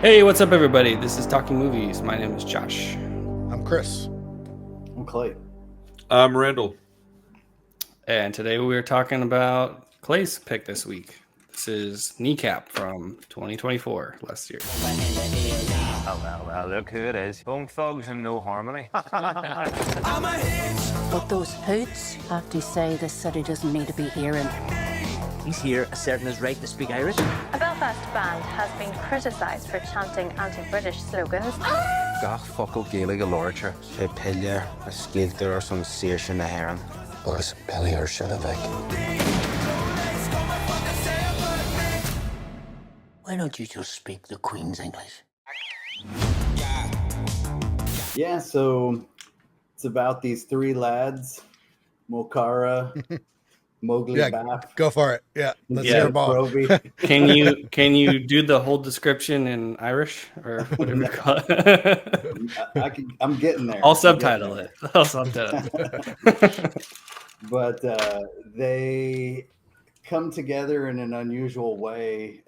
Hey, what's up, everybody? This is Talking Movies. My name is Josh. I'm Chris. I'm Clay. I'm Randall. And today we're talking about Clay's pick this week. This is Kneecap from 2024, last year. Well, look who it is. Bone thugs and no harmony. But those hoots have to say this city doesn't need to be hearing. He's here asserting his right to speak Irish. A Belfast band has been criticised for chanting anti-British slogans. Gach focal Gaelic literature. She pillar, a skilter or some search in the heron. Boys, Billy or Shillavik. Why don't you just speak the Queen's English? Yeah, so it's about these three lads, Molkara, Mowgli, Bath. Go for it. Yeah, let's Yeah, hear them all. Proby. Can you do the whole description in Irish or whatever you call it? I'm getting there. I'll subtitle it. I'll subtitle it. But they come together in an unusual way,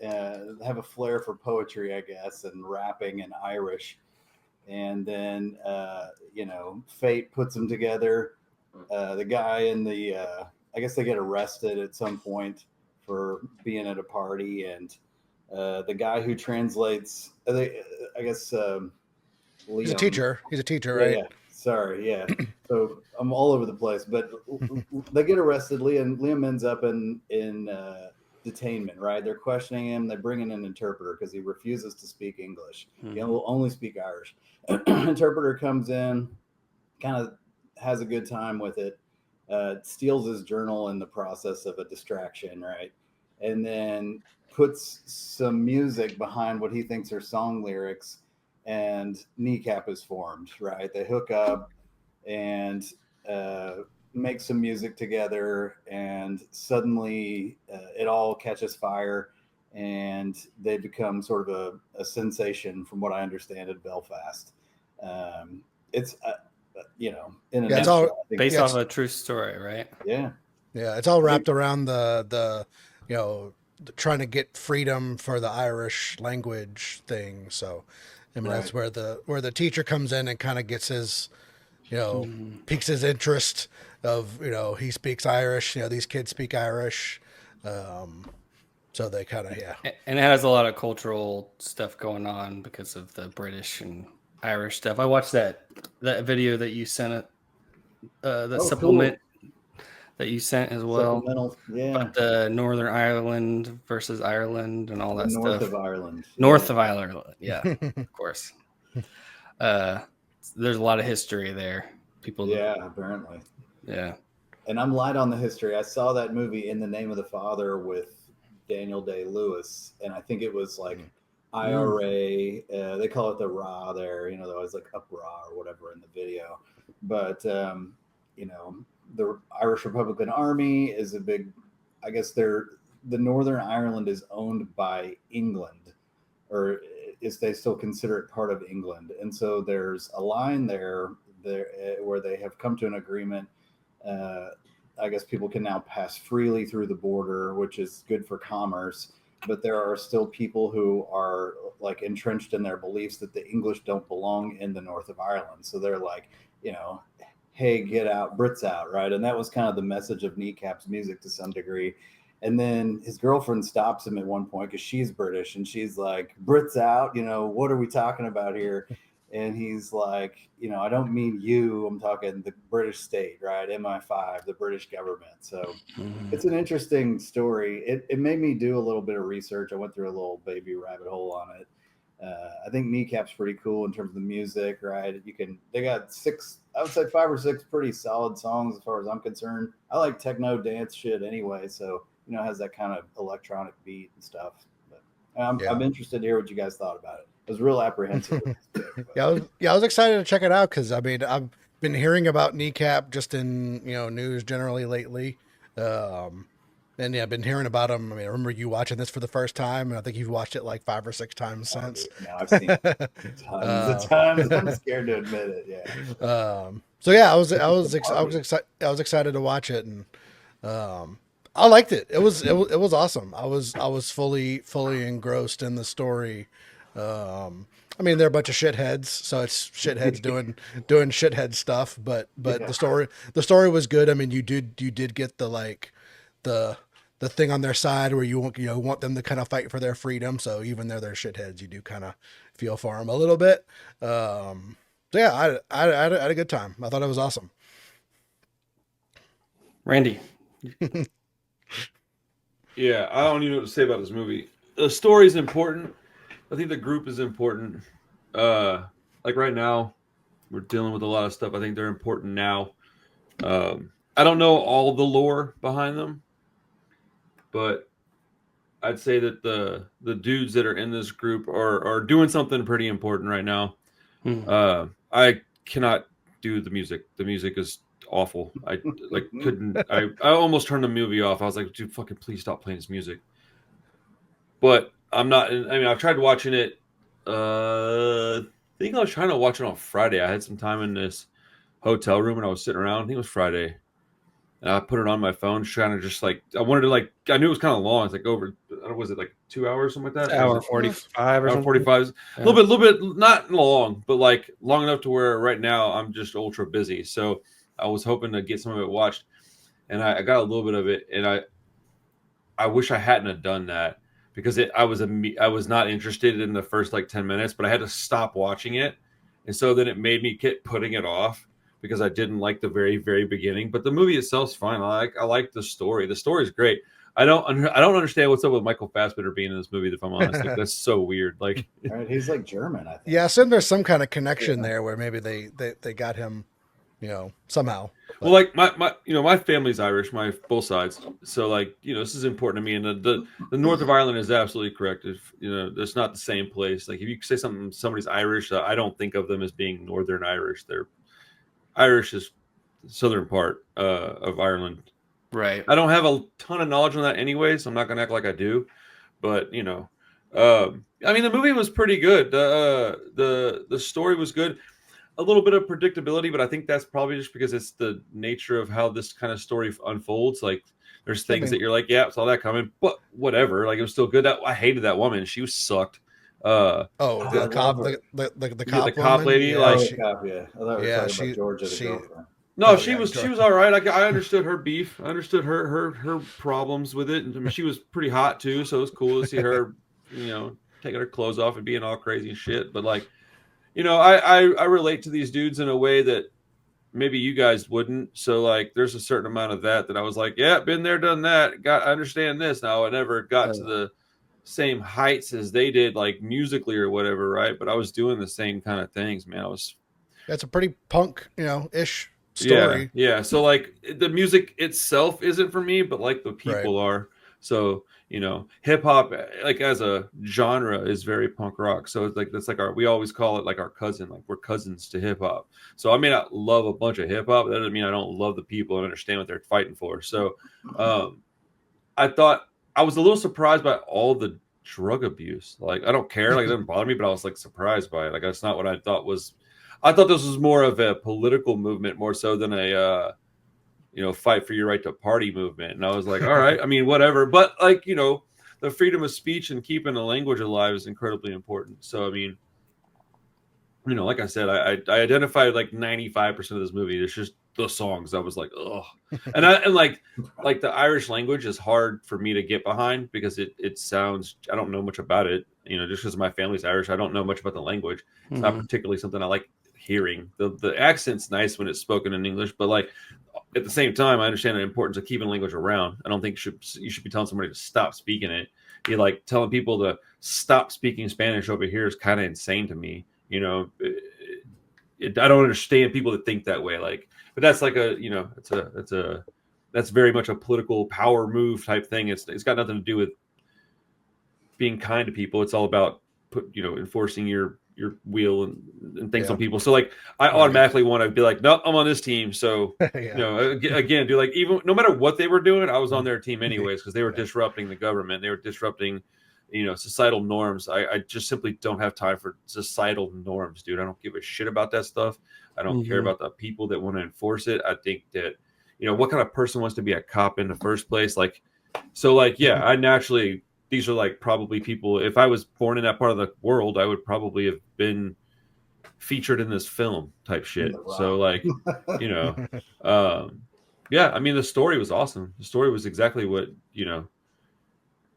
have a flair for poetry, I guess, and rapping in Irish. And then, fate puts them together. The guy in the, I guess they get arrested at some point for being at a party. And the guy who translates, Liam. He's a teacher, right? Yeah. Sorry, yeah. So I'm all over the place, but they get arrested. Liam ends up in detainment, right? They're questioning him. They bring in an interpreter because he refuses to speak English. He will only speak Irish. Interpreter comes in, kind of has a good time with it, steals his journal in the process of a distraction, right? And then puts some music behind what he thinks are song lyrics, and Kneecap is formed, right? They hook up and make some music together, and suddenly it all catches fire, and they become sort of a sensation, from what I understand, in Belfast. It's It's all Based off a true story, right? Yeah, it's all wrapped around the trying to get freedom for the Irish language thing. So, I mean, that's where the teacher comes in and kind of gets his, piques his interest of, he speaks Irish, these kids speak Irish. So they kind of, And it has a lot of cultural stuff going on because of the British and Irish stuff. I watched that video that you sent, supplement that you sent as well. Supplemental, yeah. About the Northern Ireland versus Ireland and all that stuff. North of Ireland. North of Ireland, yeah, of course. There's a lot of history there. People, apparently, yeah. And I'm light on the history. I saw that movie In the Name of the Father with Daniel Day-Lewis, and I think it was like IRA. They call it the Ra there. They're always like up Ra or whatever in the video. But the Irish Republican Army is a big. I guess the Northern Ireland is owned by England, or is they still consider it part of England, and so there's a line there where they have come to an agreement. I guess people can now pass freely through the border, which is good for commerce. But there are still people who are like entrenched in their beliefs that the English don't belong in the north of Ireland. So they're like, hey, get out, Brits out, right? And that was kind of the message of Kneecap's music to some degree. And then his girlfriend stops him at one point because she's British, and she's like, Brits out, what are we talking about here? And he's like, I don't mean you, I'm talking the British state, right? MI5, the British government. So it's an interesting story. It made me do a little bit of research. I went through a little baby rabbit hole on it. I think Kneecap's pretty cool in terms of the music, right? They got I would say 5 or 6 pretty solid songs as far as I'm concerned. I like techno dance shit anyway. So, it has that kind of electronic beat and stuff. But I'm interested to hear what you guys thought about it. I was real apprehensive. I was excited to check it out because I've been hearing about Kneecap just in news generally lately, and I've been hearing about him. I mean, I remember you watching this for the first time, and I think you've watched it like 5 or 6 times since. No, I've seen it tons of times. I'm scared to admit it. Yeah. So yeah, I was excited to watch it, and I liked it. It was awesome. I was fully engrossed in the story. I mean, they're a bunch of shitheads, so it's shitheads doing shithead stuff. But the story was good. I mean, you did get the the thing on their side where you want them to kind of fight for their freedom. So even though they're shitheads, you do kind of feel for them a little bit. So yeah, I had a good time. I thought it was awesome. Randy. Yeah, I don't even know what to say about this movie. The story's important. I think the group is important. Like right now, we're dealing with a lot of stuff. I think they're important now. I don't know all the lore behind them, but I'd say that the dudes that are in this group are doing something pretty important right now. I cannot do the music. The music is awful. I couldn't. I almost turned the movie off. I was like, dude, fucking please stop playing this music. But I'm not. I mean, I've tried watching it. I think I was trying to watch it on Friday. I had some time in this hotel room and I was sitting around. I think it was Friday. And I put it on my phone, trying to just I wanted to I knew it was kind of long. It's like over, was it like 2 hours, something like that? Hour 45 or something? 45. Yeah. A little bit, not long, but like long enough to where right now I'm just ultra busy. So I was hoping to get some of it watched, and I got a little bit of it, and I wish I hadn't have done that because I was not interested in the first 10 minutes, but I had to stop watching it, and so then it made me keep putting it off because I didn't like the very, very beginning. But the movie itself's fine. I like the story. The story's great. I don't understand what's up with Michael Fassbender being in this movie, if I'm honest. That's so weird. Right, he's German, I think. Yeah, so there's some kind of connection there where maybe they got him, somehow. But. Well, my family's Irish, both sides. So this is important to me. And the north of Ireland is absolutely correct. If it's not the same place. Like if you say somebody's Irish, I don't think of them as being Northern Irish. They're Irish is the southern part of Ireland. Right. I don't have a ton of knowledge on that anyway, so I'm not going to act like I do. But, I mean, the movie was pretty good. The story was good. A little bit of predictability, but I think that's probably just because it's the nature of how this kind of story unfolds. Like, there's things that you're like, yeah, saw that coming, but whatever. Like, it was still good. I hated that woman. She was sucked. The cop lady, she was all right. I understood her beef. I understood her problems with it, and I mean, she was pretty hot too. So it was cool to see her, taking her clothes off and being all crazy and shit. But I relate to these dudes in a way that maybe you guys wouldn't. So there's a certain amount of that I was like, yeah, been there, done that. I understand this now. I never got to the same heights as they did, musically or whatever, right? But I was doing the same kind of things, man. That's a pretty punk, ish story. Yeah. So the music itself isn't for me, but the people are. So hip hop, as a genre, is very punk rock. So it's that's we always call it our cousin. We're cousins to hip hop. So I may not love a bunch of hip hop. That doesn't mean I don't love the people and understand what they're fighting for. So I thought. I was a little surprised by all the drug abuse. I don't care. It didn't bother me, but I was surprised by it. That's not what I thought was. I thought this was more of a political movement, more so than a, fight for your right to party movement. And I was like, all right, I mean, whatever. But the freedom of speech and keeping a language alive is incredibly important. So, I mean, like I said, I identified 95% of this movie. It's just the songs. I was like, ugh. And the Irish language is hard for me to get behind because it sounds, I don't know much about it, just because my family's Irish. I don't know much about the language. It's not particularly something I like hearing. The accent's nice when it's spoken in English, but at the same time, I understand the importance of keeping language around. I don't think you should be telling somebody to stop speaking it. You telling people to stop speaking Spanish over here is kind of insane to me. I don't understand people that think that way. But that's that's very much a political power move type thing. It's got nothing to do with being kind to people. It's all about enforcing your will and things on people. So I automatically want to be nope, I'm on this team. So again, even no matter what they were doing, I was on their team anyways because they were disrupting the government. They were disrupting societal norms. I just simply don't have time for societal norms, dude. I don't give a shit about that stuff. I don't care about the people that want to enforce it. I think that, what kind of person wants to be a cop in the first place? I naturally these are like probably people. If I was born in that part of the world, I would probably have been featured in this film type shit. So like, you know, yeah, I mean, the story was awesome. The story was exactly what, you know,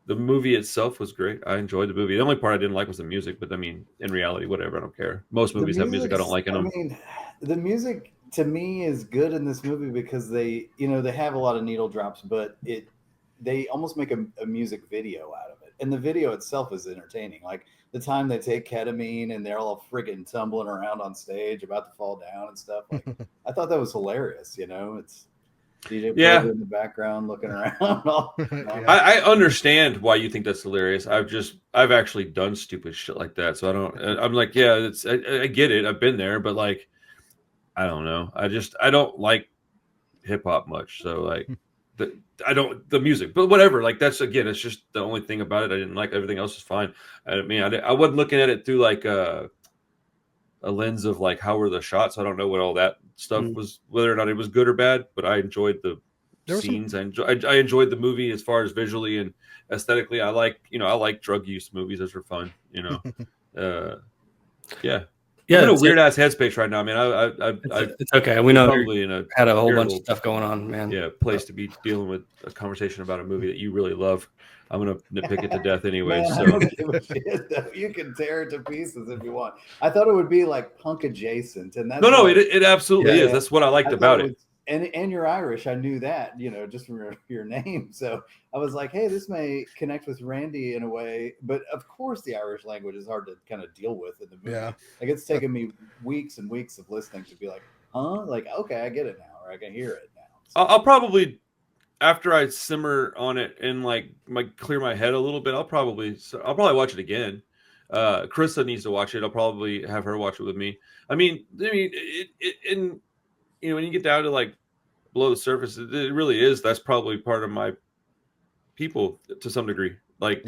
the movie itself was great. I enjoyed the movie. The only part I didn't like was the music, but I mean, in reality, whatever, I don't care. Most movies have music I don't like in them. I mean, the music to me is good in this movie because they, you know, they have a lot of needle drops, but they almost make a music video out of it. And the video itself is entertaining. Like the time they take ketamine and they're all friggin' tumbling around on stage about to fall down and stuff. Like, I thought that was hilarious. You know, it's DJ Prater in the background looking around. I understand why you think that's hilarious. I've actually done stupid shit like that. So I'm like, yeah, I get it. I've been there, but like, I don't know. I don't like hip hop much. So like, the music, but whatever. Like that's again, it's just the only thing about it I didn't like. Everything else is fine. I mean, I wasn't looking at it through like a lens of like how were the shots. I don't know what all that stuff was, whether or not it was good or bad. But I enjoyed the scenes. I enjoyed the movie as far as visually and aesthetically. I like drug use movies. Those are fun. You know, yeah. I'm in a weird ass headspace right now. I mean, it's okay. We know probably had a whole bunch of stuff going on, man. Yeah, place to be dealing with a conversation about a movie that you really love. I'm gonna nitpick it to death anyway. Man, so I don't give a shit, though. You can tear it to pieces if you want. I thought it would be like punk adjacent, and that's no, it absolutely is. That's what I liked about it. And you're Irish. I knew that, you know, just from your name. So I was like, hey, this may connect with Randy in a way. But of course, the Irish language is hard to kind of deal with in the movie. Yeah. Like it's taken me weeks and weeks of listening to be like, huh? Like, okay, I get it now, or I can hear it now. So, I'll probably, after I simmer on it and like clear my head a little bit, I'll probably watch it again. Krista needs to watch it. I'll probably have her watch it with me. I mean, it you know, when you get down to like below the surface, it really is. That's probably part of my people to some degree. Like,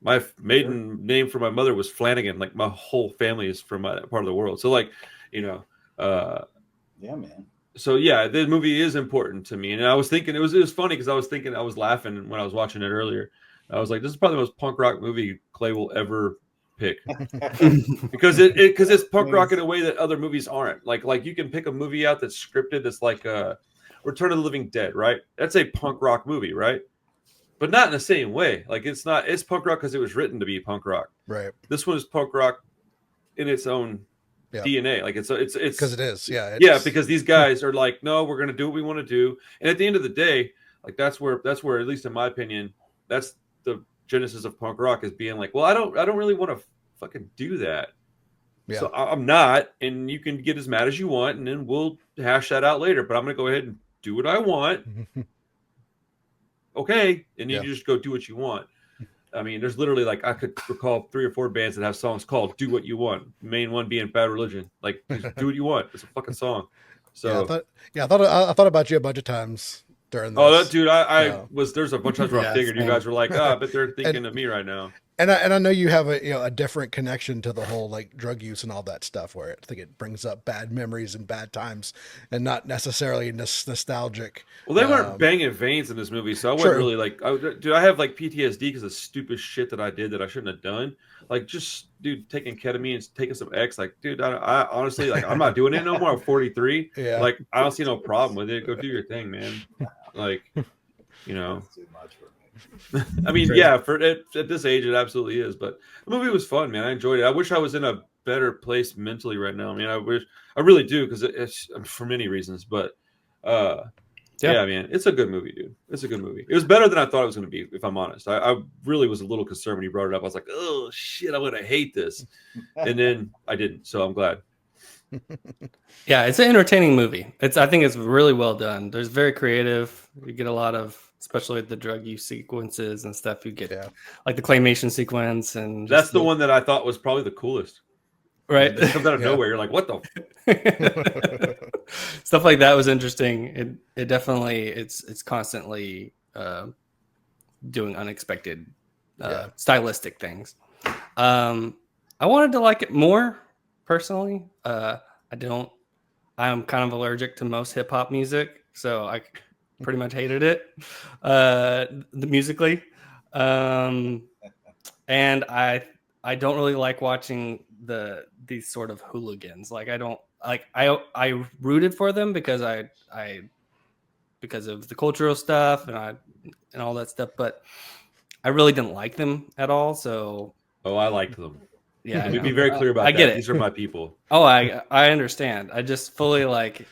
my maiden name for my mother was Flanagan. Like, my whole family is from my part of the world. So, like, you know, yeah, man. So yeah, the movie is important to me. And I was thinking it was funny because I was laughing when I was watching it earlier. I was like, this is probably the most punk rock movie Clay will ever pick because it's punk rock in a way that other movies aren't. Like you can pick a movie out that's scripted that's like Return of the Living Dead, right? That's a punk rock movie, right? But not in the same way. Like it's punk rock because it was written to be punk rock. Right. This one is punk rock in its own DNA. Like it's because it is. Yeah, because these guys are like, no, we're gonna do what we want to do. And at the end of the day, like that's where at least in my opinion, that's the genesis of punk rock is being like, well, I don't really want to fucking do that. Yeah. So I'm not, and you can get as mad as you want, and then we'll hash that out later. But I'm gonna go ahead and do what I want. Okay, and you just go do what you want. I mean, there's literally like I could recall 3 or 4 bands that have songs called "Do What You Want." The main one being Bad Religion. Like, just do what you want. It's a fucking song. So I thought about you a bunch of times during this. Oh, that dude, there's a bunch of times where I figured you guys were like, I bet they're thinking of me right now. And I know you have a different connection to the whole like drug use and all that stuff, where I think it brings up bad memories and bad times, and not necessarily nostalgic. Well, they weren't banging veins in this movie, so I wasn't really like, I have like PTSD because of stupid shit that I did that I shouldn't have done. Like, just dude, taking ketamine and taking some X. Like, dude, I honestly like I'm not doing it no more. I'm 43. Yeah. Like, I don't see no problem with it. Go do your thing, man. Like, you know. That's too much for me. I mean, yeah, at this age, it absolutely is. But the movie was fun, man. I enjoyed it. I wish I was in a better place mentally right now. I mean, I really do, because it's for many reasons. But yeah, man, it's a good movie, dude. It's a good movie. It was better than I thought it was going to be, if I'm honest. I really was a little concerned when you brought it up. I was like, oh shit, I'm going to hate this, and then I didn't. So I'm glad. Yeah, it's an entertaining movie. I think it's really well done. There's very creative. You get a lot of, especially with the drug use sequences and stuff. You get like the claymation sequence, and that's the one that I thought was probably the coolest. Right, it comes out of nowhere. You're like, what the? Stuff like that was interesting. It definitely it's constantly doing unexpected stylistic things. I wanted to like it more personally. I'm kind of allergic to most hip hop music, so I pretty much hated it musically. and I don't really like watching these sort of hooligans. Like I don't like I rooted for them because I because of the cultural stuff and all that stuff, but I really didn't like them at all. So I liked them. yeah, Let me be very clear about I that. get it. These are my people. Oh, I understand. I just fully like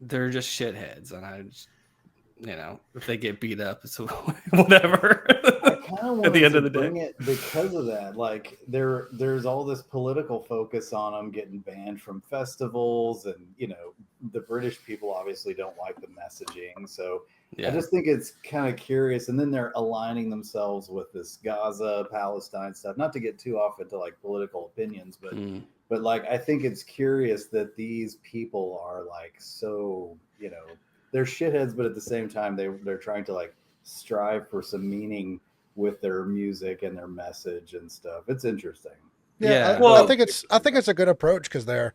they're just shitheads, and I just, if they get beat up, it's whatever. I kind of want at the end of the bring day it because of that. Like there's all this political focus on them getting banned from festivals, and the British people obviously don't like the messaging. So I just think it's kind of curious. And then they're aligning themselves with this Gaza, Palestine stuff. Not to get too off into like political opinions, but like I think it's curious that these people are like so they're shitheads, but at the same time they're trying to like strive for some meaning with their music and their message and stuff. It's interesting. Yeah, well, I think it's a good approach because they're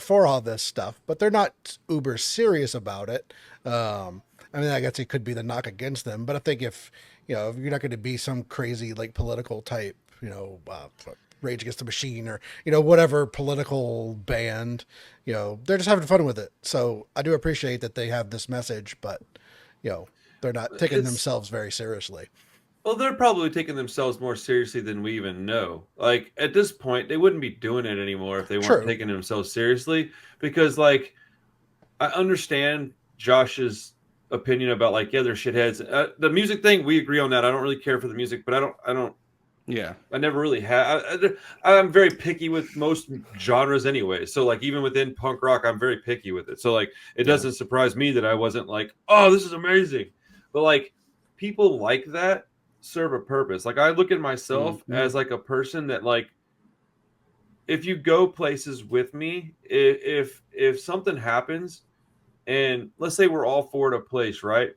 for all this stuff, but they're not uber serious about it. I mean, I guess it could be the knock against them, but I think if you're not going to be some crazy like political type, Rage Against the Machine or whatever political band, they're just having fun with it. So I do appreciate that they have this message, but they're not taking themselves very seriously. Well, they're probably taking themselves more seriously than we even know. Like at this point, they wouldn't be doing it anymore if they weren't taking themselves seriously. Because like, I understand Josh's opinion about like, yeah, they're shitheads. The music thing, we agree on that. I don't really care for the music, but I don't. Yeah, I never really have. I'm very picky with most genres anyway. So like, even within punk rock, I'm very picky with it. So like, it doesn't surprise me that I wasn't like, oh, this is amazing. But like, people like that serve a purpose. Like I look at myself as like a person that like, if you go places with me, if something happens and let's say we're all four at a place, right?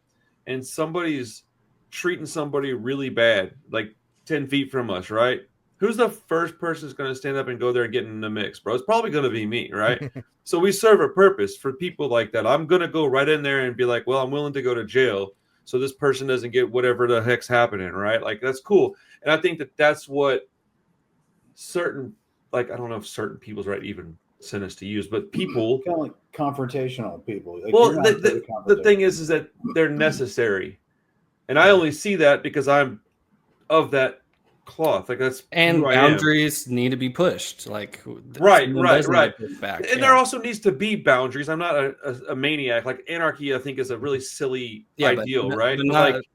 And somebody's treating somebody really bad, like 10 feet from us, right? Who's the first person that's going to stand up and go there and get in the mix, bro? It's probably going to be me, right? So we serve a purpose for people like that. I'm going to go right in there and be like, well, I'm willing to go to jail so this person doesn't get whatever the heck's happening, right? Like, that's cool. And I think that that's what certain, like, I don't know if certain people's right even sentence to use, but people. Kind of like confrontational people. Like well, the thing is that they're necessary. And I only see that because I'm of that cloth. Like that's and boundaries need to be pushed. Like right. Back. And there also needs to be boundaries. I'm not a maniac. Like anarchy, I think is a really silly ideal, right?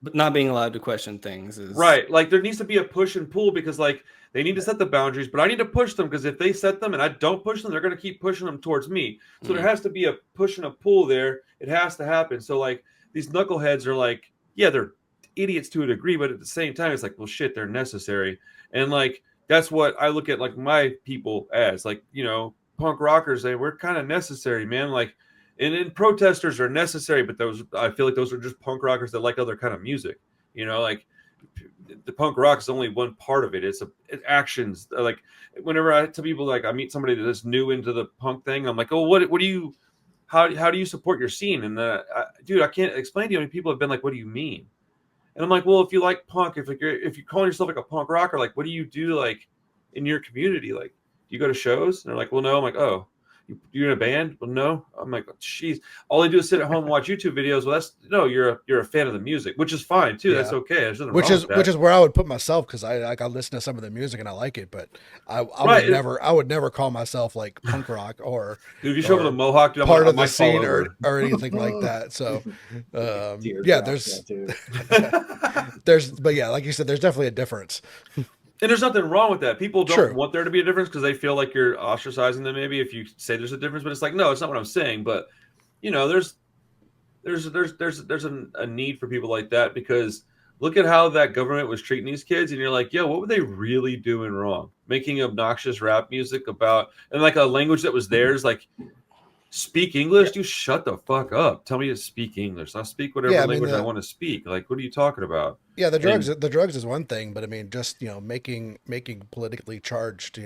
But not being allowed to question things is right. Like there needs to be a push and pull because like they need to set the boundaries, but I need to push them because if they set them and I don't push them, they're going to keep pushing them towards me. So there has to be a push and a pull there. It has to happen. So like these knuckleheads are like, yeah, they're idiots to a degree, but at the same time it's like, well shit, they're necessary. And like that's what I look at like my people as, like, punk rockers, we're kind of necessary, man. Like and protesters are necessary, but those, I feel like those are just punk rockers that like other kind of music, like the punk rock is only one part of it. It's actions. Like whenever I tell people, like I meet somebody that's new into the punk thing, I'm like, oh, what do you, how do you support your scene? And dude, I can't explain to you how many people have been like, what do you mean? And I'm like, well, if you like punk, if you call yourself like a punk rocker, like, what do you do like in your community? Like, do you go to shows? And they're like, well, no. I'm like, oh, you're in a band? Well, no. I'm like, geez, all they do is sit at home and watch YouTube videos. Well, you're a fan of the music, which is fine too. Yeah. That's okay. There's nothing wrong with that. Which is where I would put myself because I listen to some of the music and I like it, but I would never call myself like punk rock or. Dude, if you show me the mohawk, dude, part of the scene or anything like that. So, but yeah, like you said, there's definitely a difference. And there's nothing wrong with that. People don't want there to be a difference because they feel like you're ostracizing them. Maybe if you say there's a difference, but it's like, no, it's not what I'm saying. But there's a need for people like that because look at how that government was treating these kids, and you're like, yo, what were they really doing wrong? Making obnoxious rap music about and like a language that was theirs, like. Speak English, dude. Shut the fuck up. Tell me to speak English. I'll speak whatever language I want to speak. Like, what are you talking about? Yeah, the drugs is one thing, but I mean, just making politically charged,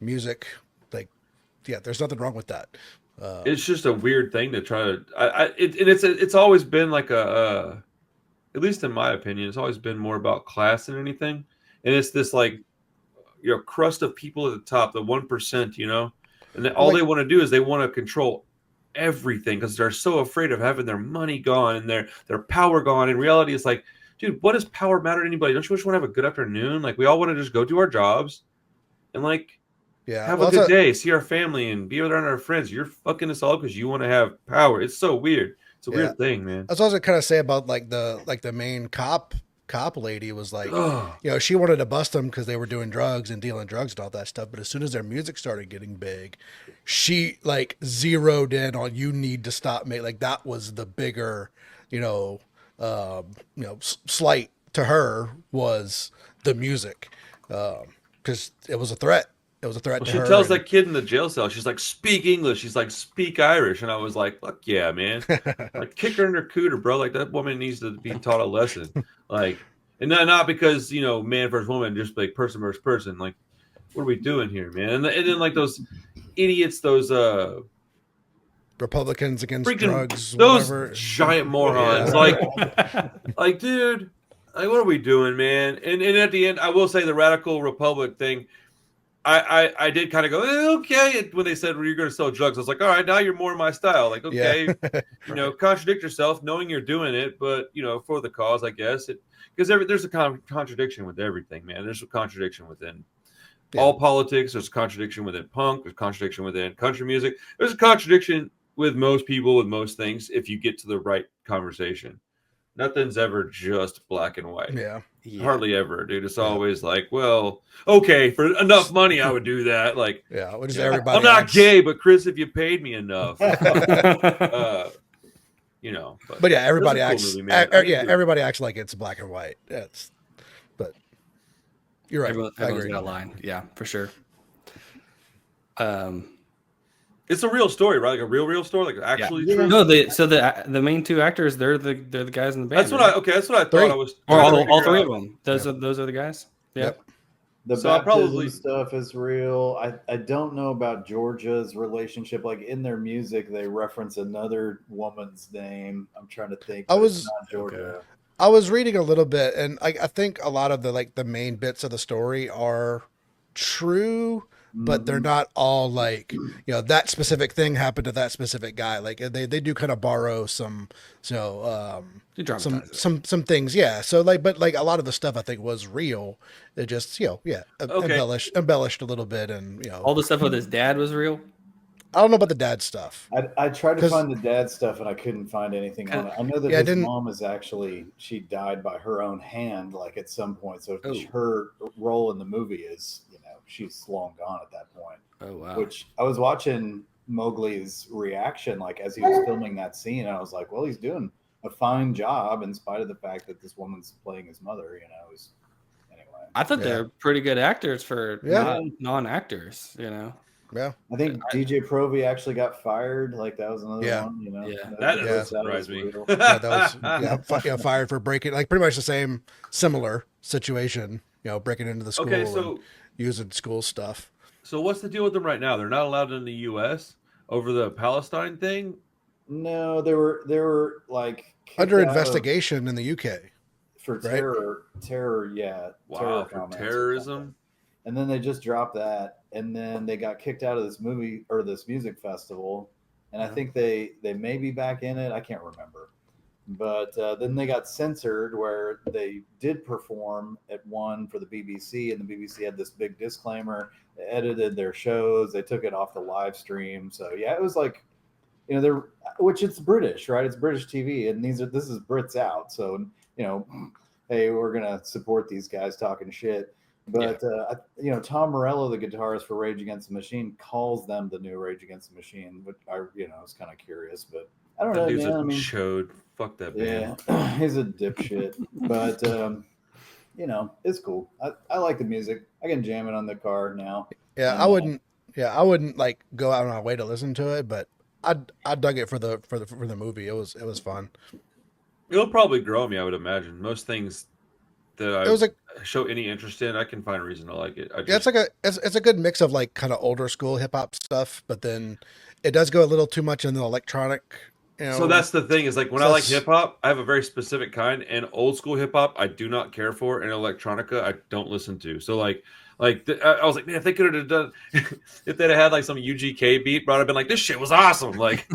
music, like, yeah, there's nothing wrong with that. It's just a weird thing to try to. It's always been like a at least in my opinion, it's always been more about class than anything. And it's this like, crust of people at the top, the 1%, and then all they want to do is they want to control everything because they're so afraid of having their money gone and their power gone. In reality, it's like, dude, what does power matter to anybody? Don't you just want to have a good afternoon? Like, we all want to just go do our jobs and like have a good day, see our family, and be around our friends. You're fucking us all because you want to have power. It's so weird. It's a weird thing, man. That's what I was kind of say about like the main cop lady was like, she wanted to bust them because they were doing drugs and dealing drugs and all that stuff. But as soon as their music started getting big, she like zeroed in on, you need to stop like that was the bigger, slight to her was the music, because it was a threat. It was a threat to her. She tells that kid in the jail cell, she's like, speak English. She's like, speak Irish. And I was like, fuck yeah, man. Like, kick her in her cooter, bro. Like, that woman needs to be taught a lesson. Like, and not because, man versus woman, just like person versus person. Like, what are we doing here, man? And then like those idiots, those Republicans against drugs, those whatever. Giant morons. Like, dude, like, what are we doing, man? And at the end, I will say the radical republic thing, I did kind of go, okay, when they said, well, you're going to sell drugs. I was like, all right, now you're more my style. Like, okay, contradict yourself knowing you're doing it, but, for the cause, I guess. Because there's a contradiction with everything, man. There's a contradiction within all politics. There's a contradiction within punk. There's a contradiction within country music. There's a contradiction with most people, with most things, if you get to the right conversation. Nothing's ever just black and white. Yeah. Hardly ever, dude. It's always like, well, okay, for enough money, I would do that. Like, what does everybody? I'm not gay, but Chris, if you paid me enough, But yeah, everybody acts. Cool movie, everybody acts like it's black and white. But you're right. Everyone's got a line. Yeah, for sure. It's a real story, right? Like a real story, like actually true. No, the main two actors, they're the guys in the band. That's what I thought. I was all three of them. Those are the guys. Yep. The baptism stuff is real. I don't know about Georgia's relationship. Like in their music, they reference another woman's name. I'm trying to think. It's not Georgia. Okay. I was reading a little bit, and I think a lot of the main bits of the story are true. But they're not all like, that specific thing happened to that specific guy. Like they do kind of borrow some things. Yeah. So but a lot of the stuff I think was real. It just, embellished a little bit. And, all the stuff with his dad was real. I don't know about the dad stuff. I tried to find the dad stuff and I couldn't find anything on it. I know that his mom is she died by her own hand, like at some point. So her role in the movie is, she's long gone at that point. Oh, wow. Which I was watching Mowgli's reaction, like as he was filming that scene. And I was like, well, he's doing a fine job in spite of the fact that this woman's playing his mother, anyway. I thought they're pretty good actors for non-actors, Yeah, I think DJ Provi actually got fired. Like that was another one. That doesn't surprise me. That was fired for breaking, like pretty much the same similar situation. Breaking into the school. Okay, so using school stuff. So what's the deal with them right now? They're not allowed in the U.S. over the Palestine thing. No, they were like under investigation in the UK for terror. Wow, for terrorism. And then they just dropped that, and then they got kicked out of this movie or this music festival, and I think they may be back in it. I can't remember, but then they got censored where they did perform at one for the BBC, and the BBC had this big disclaimer. They edited their shows. They took it off the live stream. So yeah, it was like, which it's British, right? It's British TV, and this is Brits out. So hey, we're gonna support these guys talking shit. But Tom Morello, the guitarist for Rage Against the Machine, calls them the new Rage Against the Machine, which I was kind of curious, but I don't know. Dude's a chode. Fuck that band. Yeah, he's a dipshit. But it's cool. I like the music. I can jam it on the car now. Yeah, I wouldn't like go out on my way to listen to it, but I dug it for the movie. It was fun. It'll probably grow me, I would imagine. Most things that I show any interest in, I can find a reason to like it. It's a good mix of like kind of older school hip hop stuff, but then it does go a little too much in the electronic So that's the thing is like when I like hip hop, I have a very specific kind, and old school hip hop I do not care for, and electronica I don't listen to. So I was like, man, if they could have done, if they'd have had like some UGK beat, bro, I'd have been like, this shit was awesome, like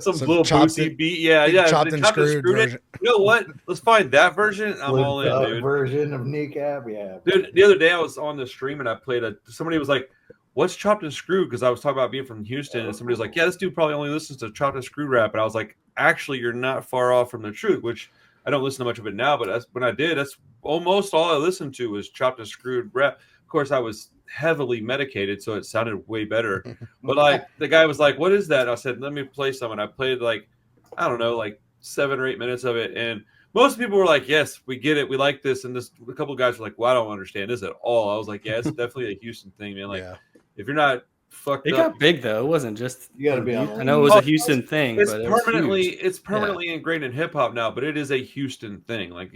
some little boozy beat, yeah, chopped and screwed version. You know what? Let's find that version. I'm all in, dude. Version of Kneecap, yeah. Dude, the other day I was on the stream and I played somebody was like, what's chopped and screwed? Because I was talking about being from Houston, and somebody was like, yeah, this dude probably only listens to chopped and screwed rap. And I was like, actually, you're not far off from the truth, which I don't listen to much of it now, but when I did, that's almost all I listened to was chopped and screwed rap. Of course, I was heavily medicated, so it sounded way better. But like the guy was like, what is that? And I said, let me play some. And I played like, I don't know, like 7 or 8 minutes of it. And most people were like, yes, we get it. We like this. And a couple of guys were like, well, I don't understand this at all. I was like, yeah, it's definitely a Houston thing, man. Like, if you're not fucked up. It got big, though. It wasn't just... You got to be on. I know it was a Houston thing, it's but it's permanently ingrained in hip-hop now, but it is a Houston thing. Like,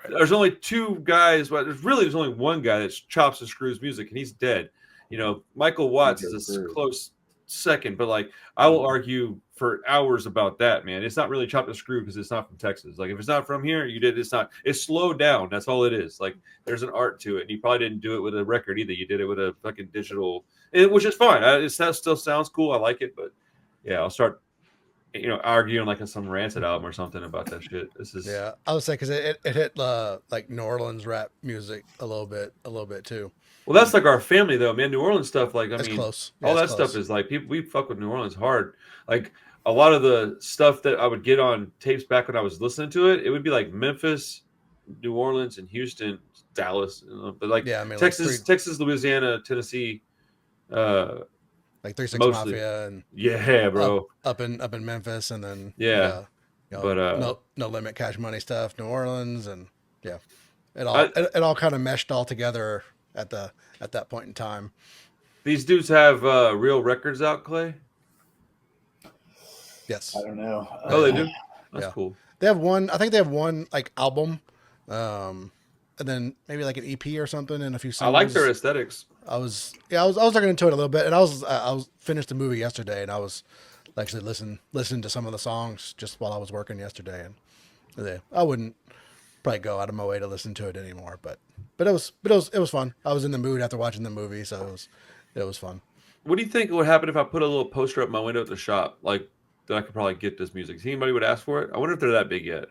there's only 2 guys. Well, there's only one guy that chops and screws music, and he's dead. You know, Michael Watts is a close second, but like I will argue for hours about that, man. It's not really chopped and screwed because it's not from Texas. Like if it's not from here, it's slowed down. That's all it is. Like there's an art to it. And you probably didn't do it with a record either. You did it with a fucking digital, which is fine. It still sounds cool. I like it, but yeah, I'll start arguing like some Rancid album or something about that shit. I would say because it hit like New Orleans rap music a little bit too. Well, that's like our family though, man. New Orleans stuff, like that's close. All that stuff is like we fuck with New Orleans hard. Like a lot of the stuff that I would get on tapes back when I was listening to it, it would be like Memphis, New Orleans, and Houston, Dallas. But like Texas, Texas, Louisiana, Tennessee, like 3 6 Mafia and bro, up in Memphis, and then but no limit, Cash Money stuff, New Orleans, and it all kind of meshed all together at that point in time. These dudes have real records out, Clay? Yes. I don't know. Oh, they do? That's cool. They have one, I think they have one like album, and then maybe like an EP or something and a few singles. I like their aesthetics. I was looking into it a little bit, and I was finished the movie yesterday, and I was actually listening to some of the songs just while I was working yesterday, and I wouldn't probably go out of my way to listen to it anymore, but it was fun. I was in the mood after watching the movie, so it was fun. What do you think would happen if I put a little poster up my window at the shop, like that I could probably get this music? See anybody would ask for it? I wonder if they're that big yet.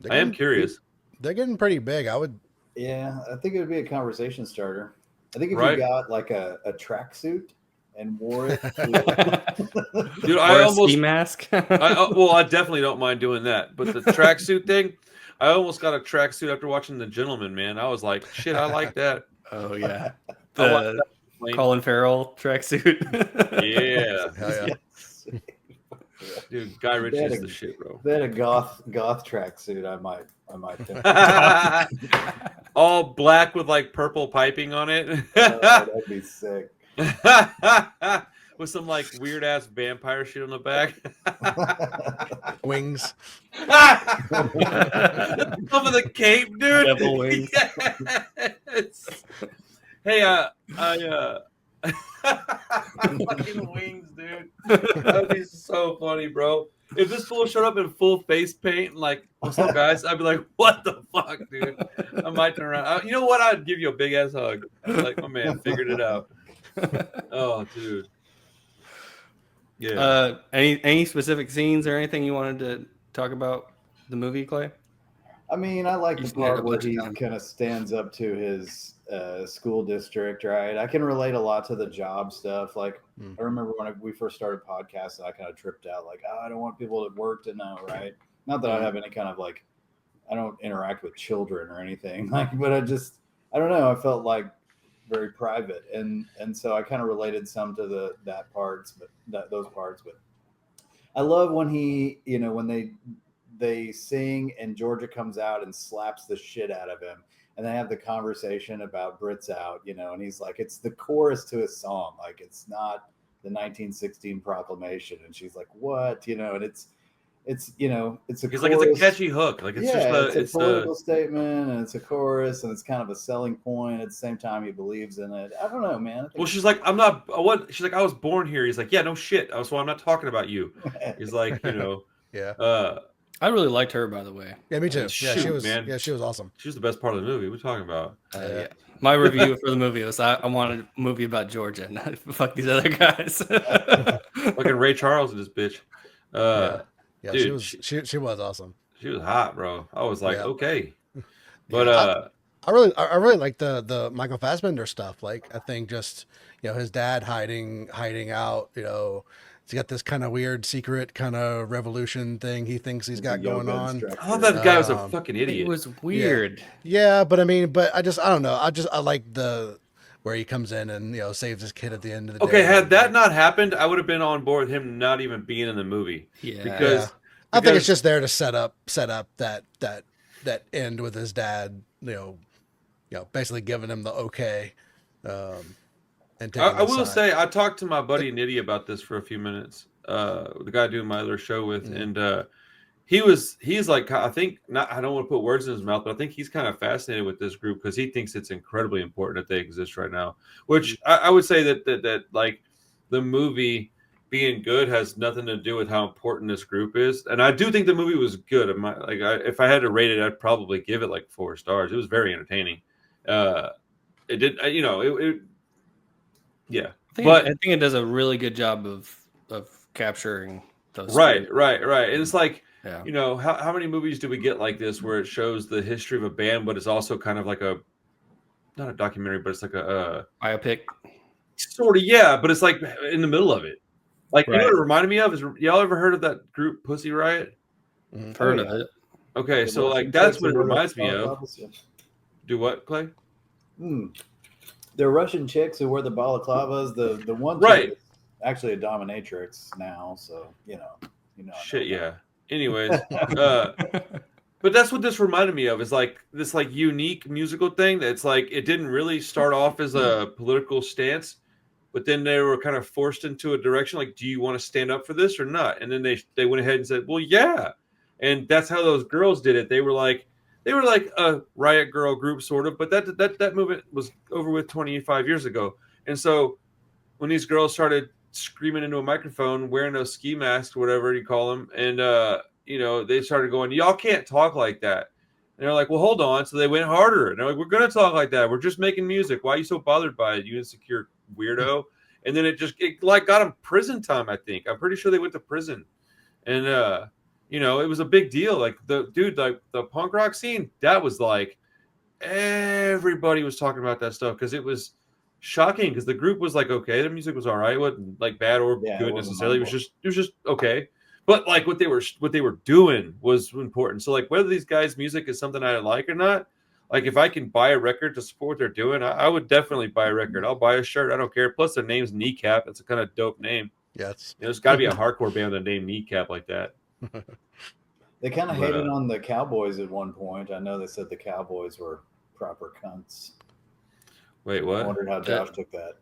I am curious. They're getting pretty big. Yeah, I think it would be a conversation starter. I think if you got like a tracksuit and wore it, dude, I almost ski mask. I definitely don't mind doing that, but the tracksuit thing, I almost got a tracksuit after watching The Gentleman, man. I was like, shit, I like that. Oh yeah, the Colin Farrell tracksuit. Yeah. Dude, Guy Ritchie is the shit, bro. They had a goth tracksuit. I might. All black with like purple piping on it. That'd be sick. With some like weird ass vampire shit on the back. Wings. Some of the cape, dude. Devil wings. Yes. Hey, fucking wings, dude. That'd be so funny, bro. If this fool showed up in full face paint and like, what's up, guys? I'd be like, what the fuck, dude? I might turn around. You know what? I'd give you a big ass hug. Like, my man figured it out. Oh, dude. Yeah. Any specific scenes or anything you wanted to talk about the movie, Clay? I mean, I like the part where he kind of stands up to his school district, right? I can relate a lot to the job stuff. Like, I remember when we first started podcasting, I kind of tripped out, like, I don't want people at work to know, right? Not that I have any kind of like, I don't interact with children or anything, like, but I don't know. I felt like very private, and so I kind of related some to those parts. But I love when he, when they sing and Georgia comes out and slaps the shit out of him, and they have the conversation about Brits Out, and he's like, it's the chorus to his song, like it's not the 1916 proclamation, and she's like, what, and it's you know it's a It's chorus. like it's a catchy hook. Like it's just it's a political statement and it's a chorus and it's kind of a selling point. At the same time, he believes in it. I don't know, man. Well, she's like, I'm not. What? She's like, I was born here. He's like, yeah, no shit. So I'm not talking about you. He's like, you know, yeah. I really liked her, by the way. Yeah, me too. Yeah, shoot, she was. man. Yeah, she was awesome. She was the best part of the movie. What are we talking about? Yeah. My review for the movie was I wanted a movie about Georgia, not fuck these other guys. Fucking Ray Charles and this bitch. Yeah, dude, she was awesome. She was hot, bro. I was like, okay. But I really like the Michael Fassbender stuff. Like I think just his dad hiding out. He's got this kind of weird secret kind of revolution thing he thinks he's got going on. I thought that guy was a fucking idiot. It was weird. Yeah, but I don't know. I like where he comes in and saves his kid at the end of the day. Okay, had that not happened, I would have been on board with him not even being in the movie. Yeah, because I think it's just there to set up that end with his dad. Basically giving him the okay. And I will say I talked to my buddy Nitty about this for a few minutes. The guy doing my other show with, and he's like, I think not. I don't want to put words in his mouth, but I think he's kind of fascinated with this group because he thinks it's incredibly important that they exist right now. Which I would say that like the movie being good has nothing to do with how important this group is. And I do think the movie was good. If I had to rate it, I'd probably give it like 4 stars. It was very entertaining. It did, yeah. I think it does a really good job of capturing those. Right. And it's like, how many movies do we get like this where it shows the history of a band, but it's also kind of like not a documentary, but it's like a biopic. Sort of, yeah, but it's like in the middle of it. Like, right. You know what it reminded me of? Is y'all ever heard of that group Pussy Riot? Heard of it. Okay, so like that's what it reminds me of. Do what, Clay? They're Russian chicks who wear the balaclavas. The one right is actually a dominatrix now, so you know. Shit, yeah. Anyways, but that's what this reminded me of. Is like this like unique musical thing that's like it didn't really start off as a political stance, but then they were kind of forced into a direction. Like, do you want to stand up for this or not? And then they went ahead and said, well, yeah. And that's how those girls did it. They were like a riot girl group, sort of, but that movement was over with 25 years ago. And so when these girls started screaming into a microphone, wearing those ski masks, whatever you call them, and they started going, y'all can't talk like that. And they're like, well, hold on. So they went harder. And they're like, we're going to talk like that. We're just making music. Why are you so bothered by it, you insecure weirdo? And then it got them prison time, I think. I'm pretty sure they went to prison. And it was a big deal. Like the punk rock scene, that was like everybody was talking about that stuff because it was shocking. Because the group was like, okay, the music was all right, it wasn't like bad or good necessarily. It was just okay. But like what they were doing was important. So like whether these guys' music is something I like or not, like if I can buy a record to support what they're doing, I would definitely buy a record. I'll buy a shirt. I don't care. Plus their name's Kneecap. It's a kind of dope name. Yes, there's got to be a hardcore band with a name Kneecap like that. They kind of hated on the Cowboys at one point. I know they said the Cowboys were proper cunts. Wait, what? I wondered how Josh took that.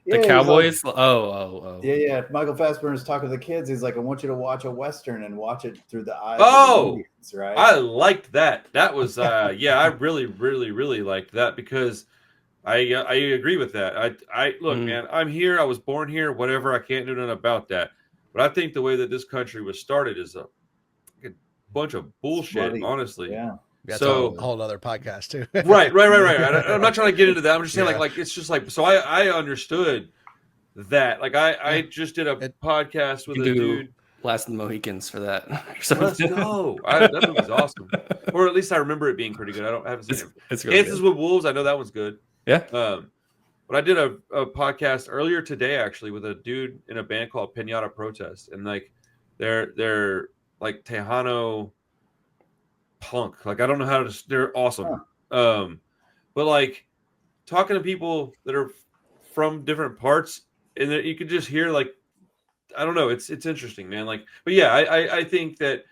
The Cowboys? Like, oh. Yeah. Michael Fassbender's talking to the kids. He's like, I want you to watch a Western and watch it through the eyes of the Indians, right? I liked that. That was, I really, really, really liked that because I agree with that. I look, man, I'm here. I was born here. Whatever. I can't do nothing about that. But I think the way that this country was started is a bunch of bullshit, honestly. Yeah. That's so a whole other podcast too. right. I'm not trying to get into that. I'm just saying like it's just like, so I understood that. Like I just did a podcast with a dude. Last of the Mohicans for that. Let's go. That movie's awesome. Or at least I remember it being pretty good. I haven't seen it. It's really Dances with Wolves. I know that one's good. Yeah. But I did a podcast earlier today actually with a dude in a band called Pinata Protest, and like they're like Tejano punk. Like I don't know how to. They're awesome. But like talking to people that are from different parts, and you could just hear like I don't know. It's interesting, man. Like, but yeah, I think that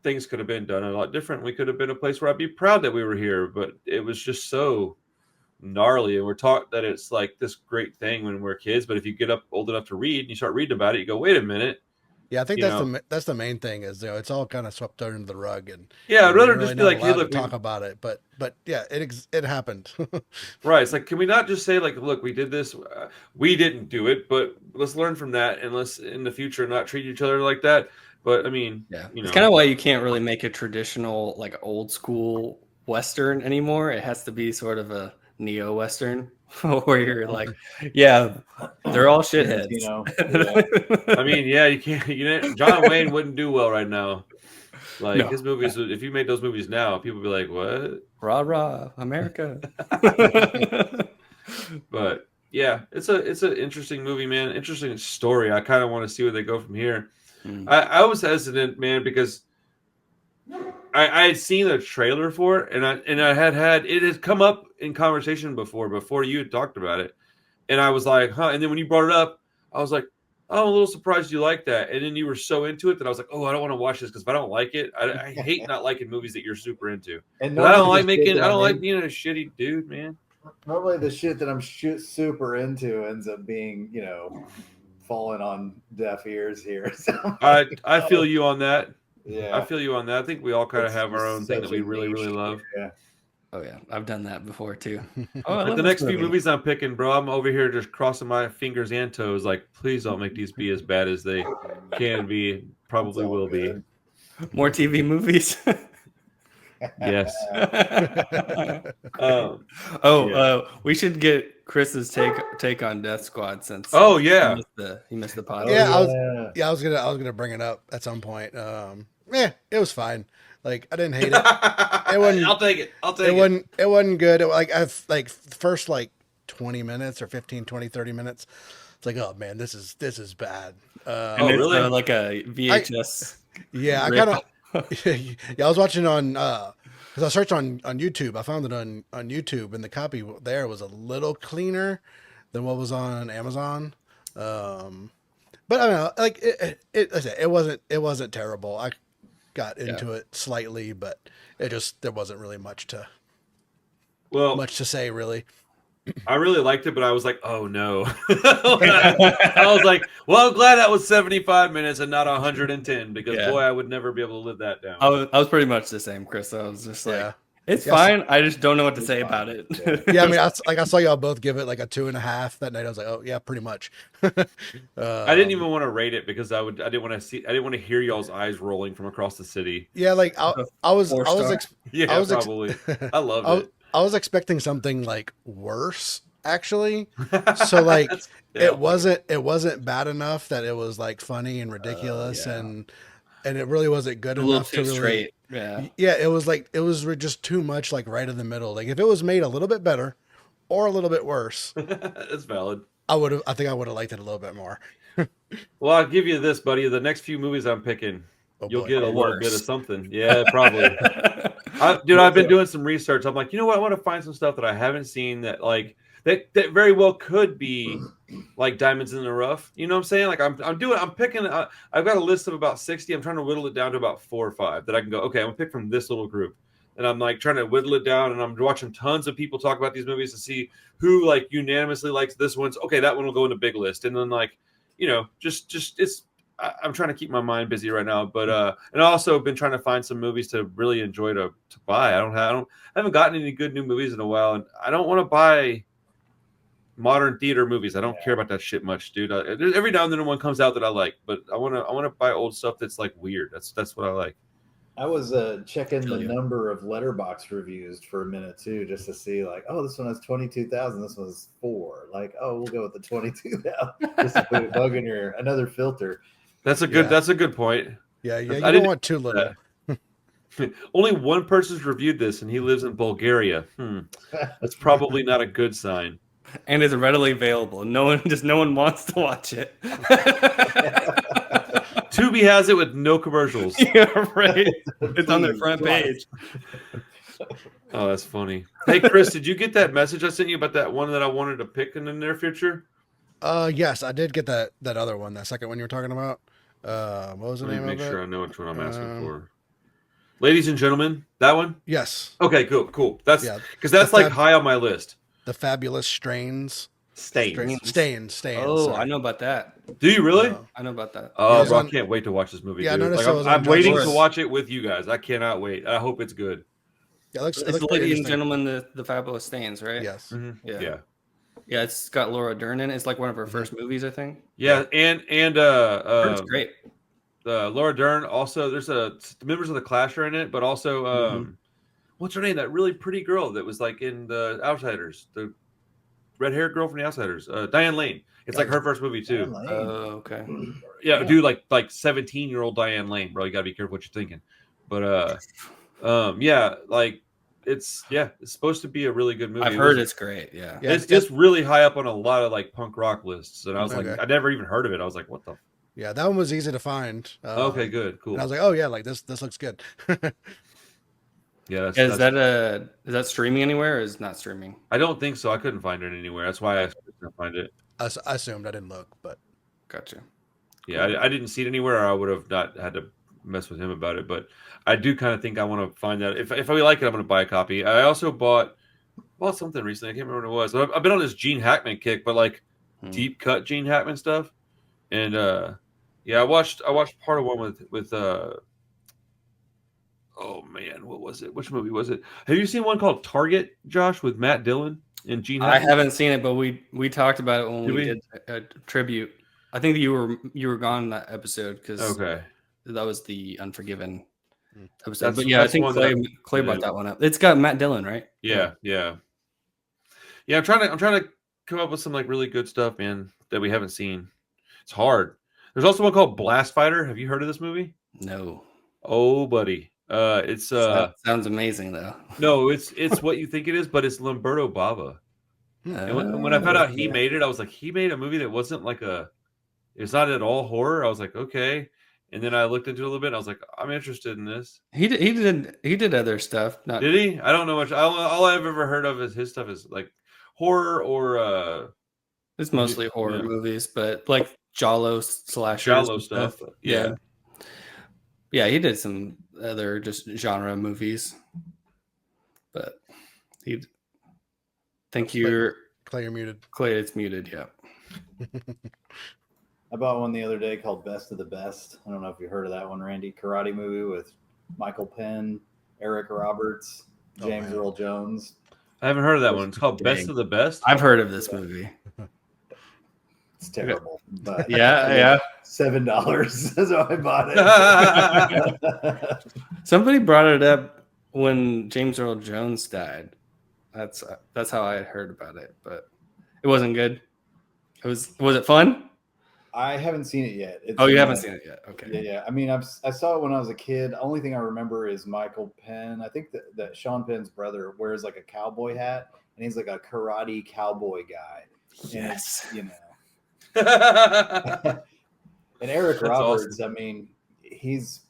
things could have been done a lot different. We could have been a place where I'd be proud that we were here, but it was just so gnarly. And we're taught that it's like this great thing when we're kids, but if you get up old enough to read and you start reading about it, you go, wait a minute, Yeah, I think You that's the main thing is it's all kind of swept under the rug and Yeah, I'd rather really just be not like, hey, allowed look, to talk about it. But yeah, it happened. right. It's like, can we not just say like, look, we did this, we didn't do it, but let's learn from that and let's in the future not treat each other like that. But I mean, Yeah, you it's know, kind of why you can't really make a traditional like old school Western anymore. It has to be sort of a neo Western where you're like, yeah, they're all shitheads. Yeah. I mean, yeah, you can't. John Wayne wouldn't do well right now. Like his movies, if you made those movies now, people would be like, "What? Rah rah, America." But yeah, it's an interesting movie, man. Interesting story. I kind of want to see where they go from here. I was hesitant, man, because I had seen a trailer for it, and I had it had come up in conversation before you had talked about it, and I was like, huh. And then when you brought it up, I was like, oh, I'm a little surprised you like that. And then you were so into it that I was like, oh, I don't want to watch this because if I don't like it, I hate not liking movies that you're super into. And I don't like being a shitty dude, man. Normally the shit that I'm super into ends up being, falling on deaf ears here. So I feel you on that. Yeah, I feel you on that. I think we all kind of have our own thing that we really, really love. Yeah. Oh yeah, I've done that before too. Like the next few movies I'm picking, bro, I'm over here just crossing my fingers and toes. Like, please don't make these be as bad as they can be. Probably will be. More TV movies. Yes. We should get Chris's take on Death Squad since. Oh yeah, he missed the pod. Yeah, I was gonna bring it up at some point. It was fine. Like I didn't hate it. I'll take it. It wasn't good. I've first 20 minutes or 15, 20, 30 minutes. It's like, oh man, this is bad. Really? Like a VHS. Yeah, I kind of. Yeah, I was watching on because I searched on YouTube. I found it on YouTube, and the copy there was a little cleaner than what was on Amazon. But I don't know, like it wasn't terrible. I got into it slightly, but there wasn't really much to say really. I really liked it, but I was like, oh no. I was like, well, I'm glad that was 75 minutes and not 110 because boy, I would never be able to live that down. I was pretty much the same, Chris. I was just like, it's fine. I just don't know what to say about it. Yeah, I mean, I saw y'all both give it like a 2.5 that night. I was like, oh yeah, pretty much. I didn't even want to rate it because I didn't want to hear y'all's eyes rolling from across the city. Yeah, like I was probably. I loved it. I was expecting something like worse, actually. So like it wasn't bad enough that it was like funny and ridiculous, and it really wasn't good enough to really. Straight. Yeah, it was just too much, like right in the middle. Like if it was made a little bit better or a little bit worse, that's valid. I think I would have liked it a little bit more. Well, I'll give you this, buddy. The next few movies I'm picking, you'll get a little bit of something. Yeah, probably. I've been doing some research. I'm like, you know what? I want to find some stuff that I haven't seen that that very well could be like diamonds in the rough. You know what I'm saying? Like I'm picking. I've got a list of about 60. I'm trying to whittle it down to about 4 or 5 that I can go. Okay, I'm gonna pick from this little group, and I'm like trying to whittle it down. And I'm watching tons of people talk about these movies to see who like unanimously likes this one. So, okay, that one will go in the big list, and then like just it's. I'm trying to keep my mind busy right now, but and also been trying to find some movies to really enjoy to buy. I haven't gotten any good new movies in a while, and I don't want to buy modern theater movies. I don't care about that shit much, dude. Every now and then one comes out that I like, but I want to buy old stuff that's like weird. That's what I like. I was checking the number of Letterboxd reviews for a minute too, just to see like, oh, this one has 22,000. This one's 4. Like, oh, we'll go with the 22,000 just to put a bug in another filter. That's a good point. Yeah, you don't want too little. Only one person's reviewed this, and he lives in Bulgaria. That's probably not a good sign. And it's readily available. No one wants to watch it. Tubi has it with no commercials. Yeah, right. It's on their front page. Oh, that's funny. Hey, Chris, did you get that message I sent you about that one that I wanted to pick in the near future? Yes, I did get that other one, that second one you were talking about. What was the name of it? Make sure I know which one I'm asking for. Ladies and gentlemen, that one? Yes. Okay, cool. That's because that's like high on my list. The Fabulous Strains. Stains. Oh, sorry. I know about that. Do you really? I know about that. Oh, Yeah, bro, on- I can't wait to watch this movie. Yeah, I dude. noticed Like, it was I'm on waiting Judge's- to watch it with you guys. I cannot wait. I hope it's good. Yeah, it looks It's pretty Ladies and interesting. Gentlemen, the Fabulous Stains, right? Yes. Yeah. Yeah, it's got Laura Dern in it. It's like one of her first movies, I think. Yeah, and It's great. Laura Dern. Also, there's members of the Clash are in it, but also what's her name? That really pretty girl that was like in the Outsiders, the red-haired girl from the Outsiders, Diane Lane. It's like her first movie too. Oh, okay. Yeah, dude, like 17-year-old Diane Lane, bro. You gotta be careful what you're thinking. But yeah, like it's supposed to be a really good movie. I've heard it's great. Yeah. It's just really high up on a lot of like punk rock lists, and I was Okay. like, I never even heard of it. I was like, what the? Yeah, that one was easy to find. Okay, good, cool. And I was like, oh yeah, like this looks good. Yeah, Is that streaming anywhere or is it not streaming? I don't think so. I couldn't find it anywhere. That's why I couldn't find it. I assumed, I didn't look, but Gotcha. Yeah, I didn't see it anywhere, or I would have not had to mess with him about it. But I do kind of think I want to find that. If I like it, I'm going to buy a copy. I also bought something recently. I can't remember what it was. I've been on this Gene Hackman kick, but like deep cut Gene Hackman stuff. And I watched part of one with oh man, what was it? Which movie was it? Have you seen one called Target, Josh, with Matt Dillon and Gene Hackman? I haven't seen it, but we talked about it when we did a tribute. I think that you were gone in that episode because that was the Unforgiven episode. But that's I think one Clay brought that one up. It's got Matt Dillon, right? Yeah. I'm trying to come up with some like really good stuff, man, that we haven't seen. It's hard. There's also one called Blast Fighter. Have you heard of this movie? No. Oh, buddy. It's sounds amazing though. No, it's what you think it is, but it's Lamberto Bava. And when I found out he made it, I was like, he made a movie that wasn't like it's not at all horror. I was like, okay. And then I looked into it a little bit and I was like, I'm interested in this. He did other stuff. Did he? I don't know much. All I've ever heard of is his stuff is like horror or it's mostly horror movies, but like Giallo slashers. Giallo stuff. Yeah. Yeah, he did some other just genre movies. But think you're Clay, you're muted. Clay, it's muted, yeah. I bought one the other day called Best of the Best. I don't know if you heard of that one, Randy. Karate movie with Michael Penn, Eric Roberts, James Earl Jones. I haven't heard of that one. It's called Best of the Best. I've heard of this movie. It's terrible. But yeah. $7. That's how I bought it. Somebody brought it up when James Earl Jones died. That's how I heard about it, but it wasn't good. Was it fun? I haven't seen it yet. You haven't seen it yet. Okay. Yeah. I mean, I saw it when I was a kid. The only thing I remember is Michael Penn. I think that Sean Penn's brother wears like a cowboy hat, and he's like a karate cowboy guy. Yes. And and Eric That's Roberts. awesome. I mean, he's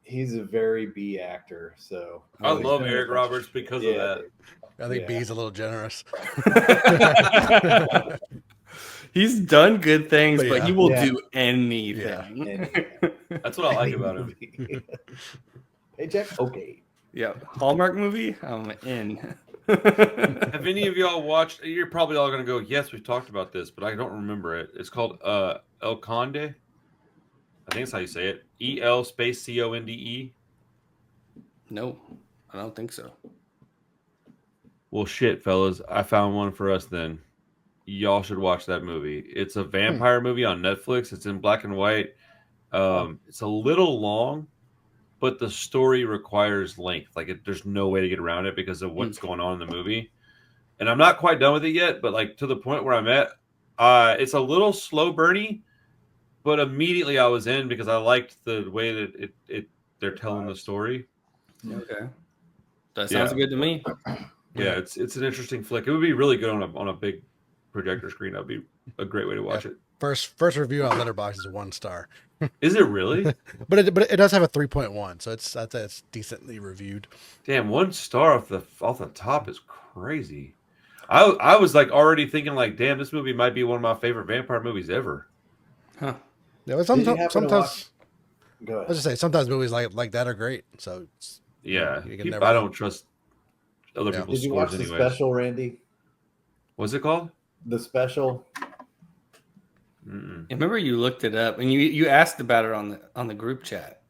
a very B actor. So I love Eric Roberts because of that. I think B's a little generous. He's done good things, but he will do anything. Yeah. That's what I like about him. Paycheck? Okay. Yeah. Hallmark movie? I'm in. Have any of y'all watched? You're probably all going to go, yes, we've talked about this, but I don't remember it. It's called El Conde. I think that's how you say it. EL_CONDE. No, I don't think so. Well, shit, fellas. I found one for us then. Y'all should watch that movie. It's a vampire movie on Netflix. It's in black and white. It's a little long, but the story requires length. There's no way to get around it because of what's going on in the movie. And I'm not quite done with it yet, but like to the point where I'm at, it's a little slow burny, but immediately I was in because I liked the way that they're telling the story. Okay, that sounds good to me. Yeah, it's an interesting flick. It would be really good on a big projector screen. That'd be a great way to watch it. First review on Letterboxd is 1 star. Is it really? but it does have a 3.1, so it's decently reviewed. Damn, 1 star off the top is crazy. I was like already thinking like, damn, this movie might be one of my favorite vampire movies ever. Huh? Yeah, but sometimes Go ahead. I was just say sometimes movies like that are great. So I don't trust other people's Did you scores watch the anyway. special, Randy? What's it called? The Special. Remember you looked it up and you asked about it on the group chat,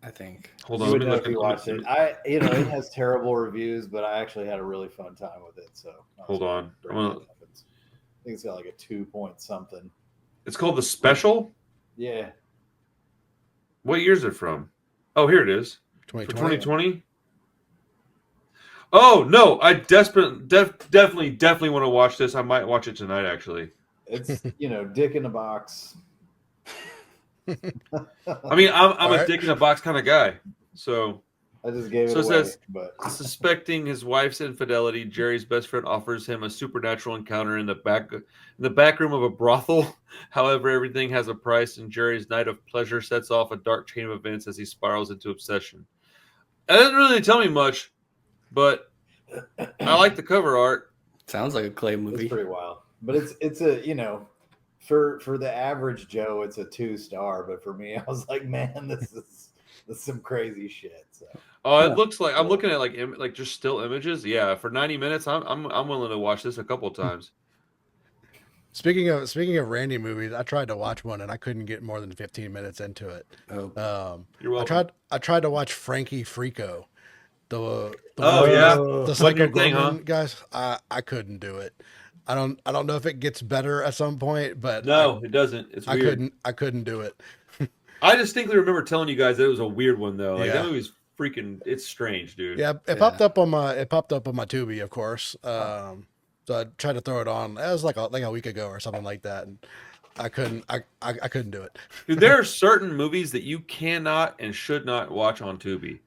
I think. Hold You on. would know if you watched it. It has terrible reviews, but I actually had a really fun time with it. So hold on. I think it's got like a 2 point something. It's called The Special? Yeah. What year is it from? Oh, here it is. 2020. Oh, no. I definitely want to watch this. I might watch it tonight, actually. It's, dick in a box. I mean, I'm a dick in a box kind of guy. So I just gave it so away. It says, but suspecting his wife's infidelity, Jerry's best friend offers him a supernatural encounter in the back room of a brothel. However, everything has a price, and Jerry's night of pleasure sets off a dark chain of events as he spirals into obsession. It doesn't really tell me much, but I like the cover art. Sounds like a Clay movie. It's pretty wild. But it's a for the average Joe, it's a 2-star. But for me, I was like, man, this is some crazy shit. So. Oh, it looks like I'm looking at like just still images. Yeah, for 90 minutes, I'm willing to watch this a couple of times. Speaking of Randy movies, I tried to watch one and I couldn't get more than 15 minutes into it. Oh, you're welcome. I tried to watch Frankie Frico. The Psycho Gorman guys. I couldn't do it. I don't know if it gets better at some point, but no, it doesn't. It's weird. I couldn't do it. I distinctly remember telling you guys that it was a weird one though. Like that movie's freaking. It's strange, dude. Yeah, it popped up on my Tubi, of course. So I tried to throw it on. It was like a week ago or something like that, and I couldn't do it. Dude, there are certain movies that you cannot and should not watch on Tubi.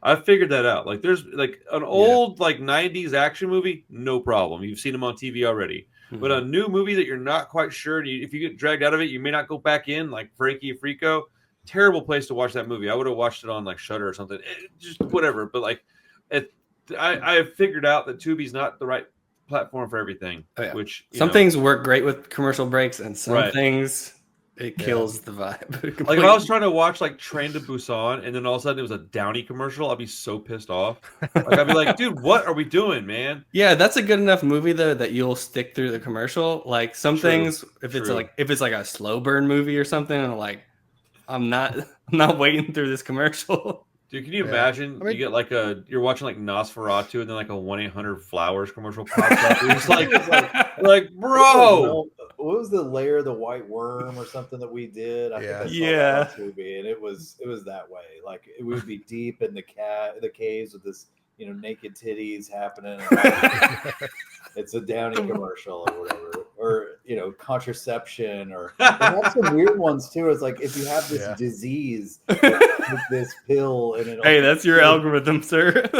I figured that out. Like there's like an old like 90s action movie, no problem. You've seen them on TV already. Mm-hmm. But a new movie that you're not quite sure, if you get dragged out of it, you may not go back in, like Frankie Frico. Terrible place to watch that movie. I would have watched it on like Shudder or something. Just whatever. But like I have figured out that Tubi's not the right platform for everything. Oh, yeah. Which some things work great with commercial breaks and some things it kills the vibe. Like if I was trying to watch like Train to Busan and then all of a sudden it was a Downy commercial, I'd be so pissed off. Like I'd be like, dude, what are we doing, man? Yeah, that's a good enough movie though that you'll stick through the commercial. Like some things, if it's like a slow burn movie or something, and like I'm not waiting through this commercial. Dude, can you imagine you get like you're watching like Nosferatu and then like a 1-800-Flowers commercial pops up. You're just like, bro. What was the Lair of the White Worm or something that we did? I think I saw that on Tubi, and it was that way. Like it would be deep in the caves with this, naked titties happening. It's a Downy commercial or whatever, or contraception, or they have some weird ones too. It's like if you have this disease, with this pill, and hey, that's your algorithm, sir.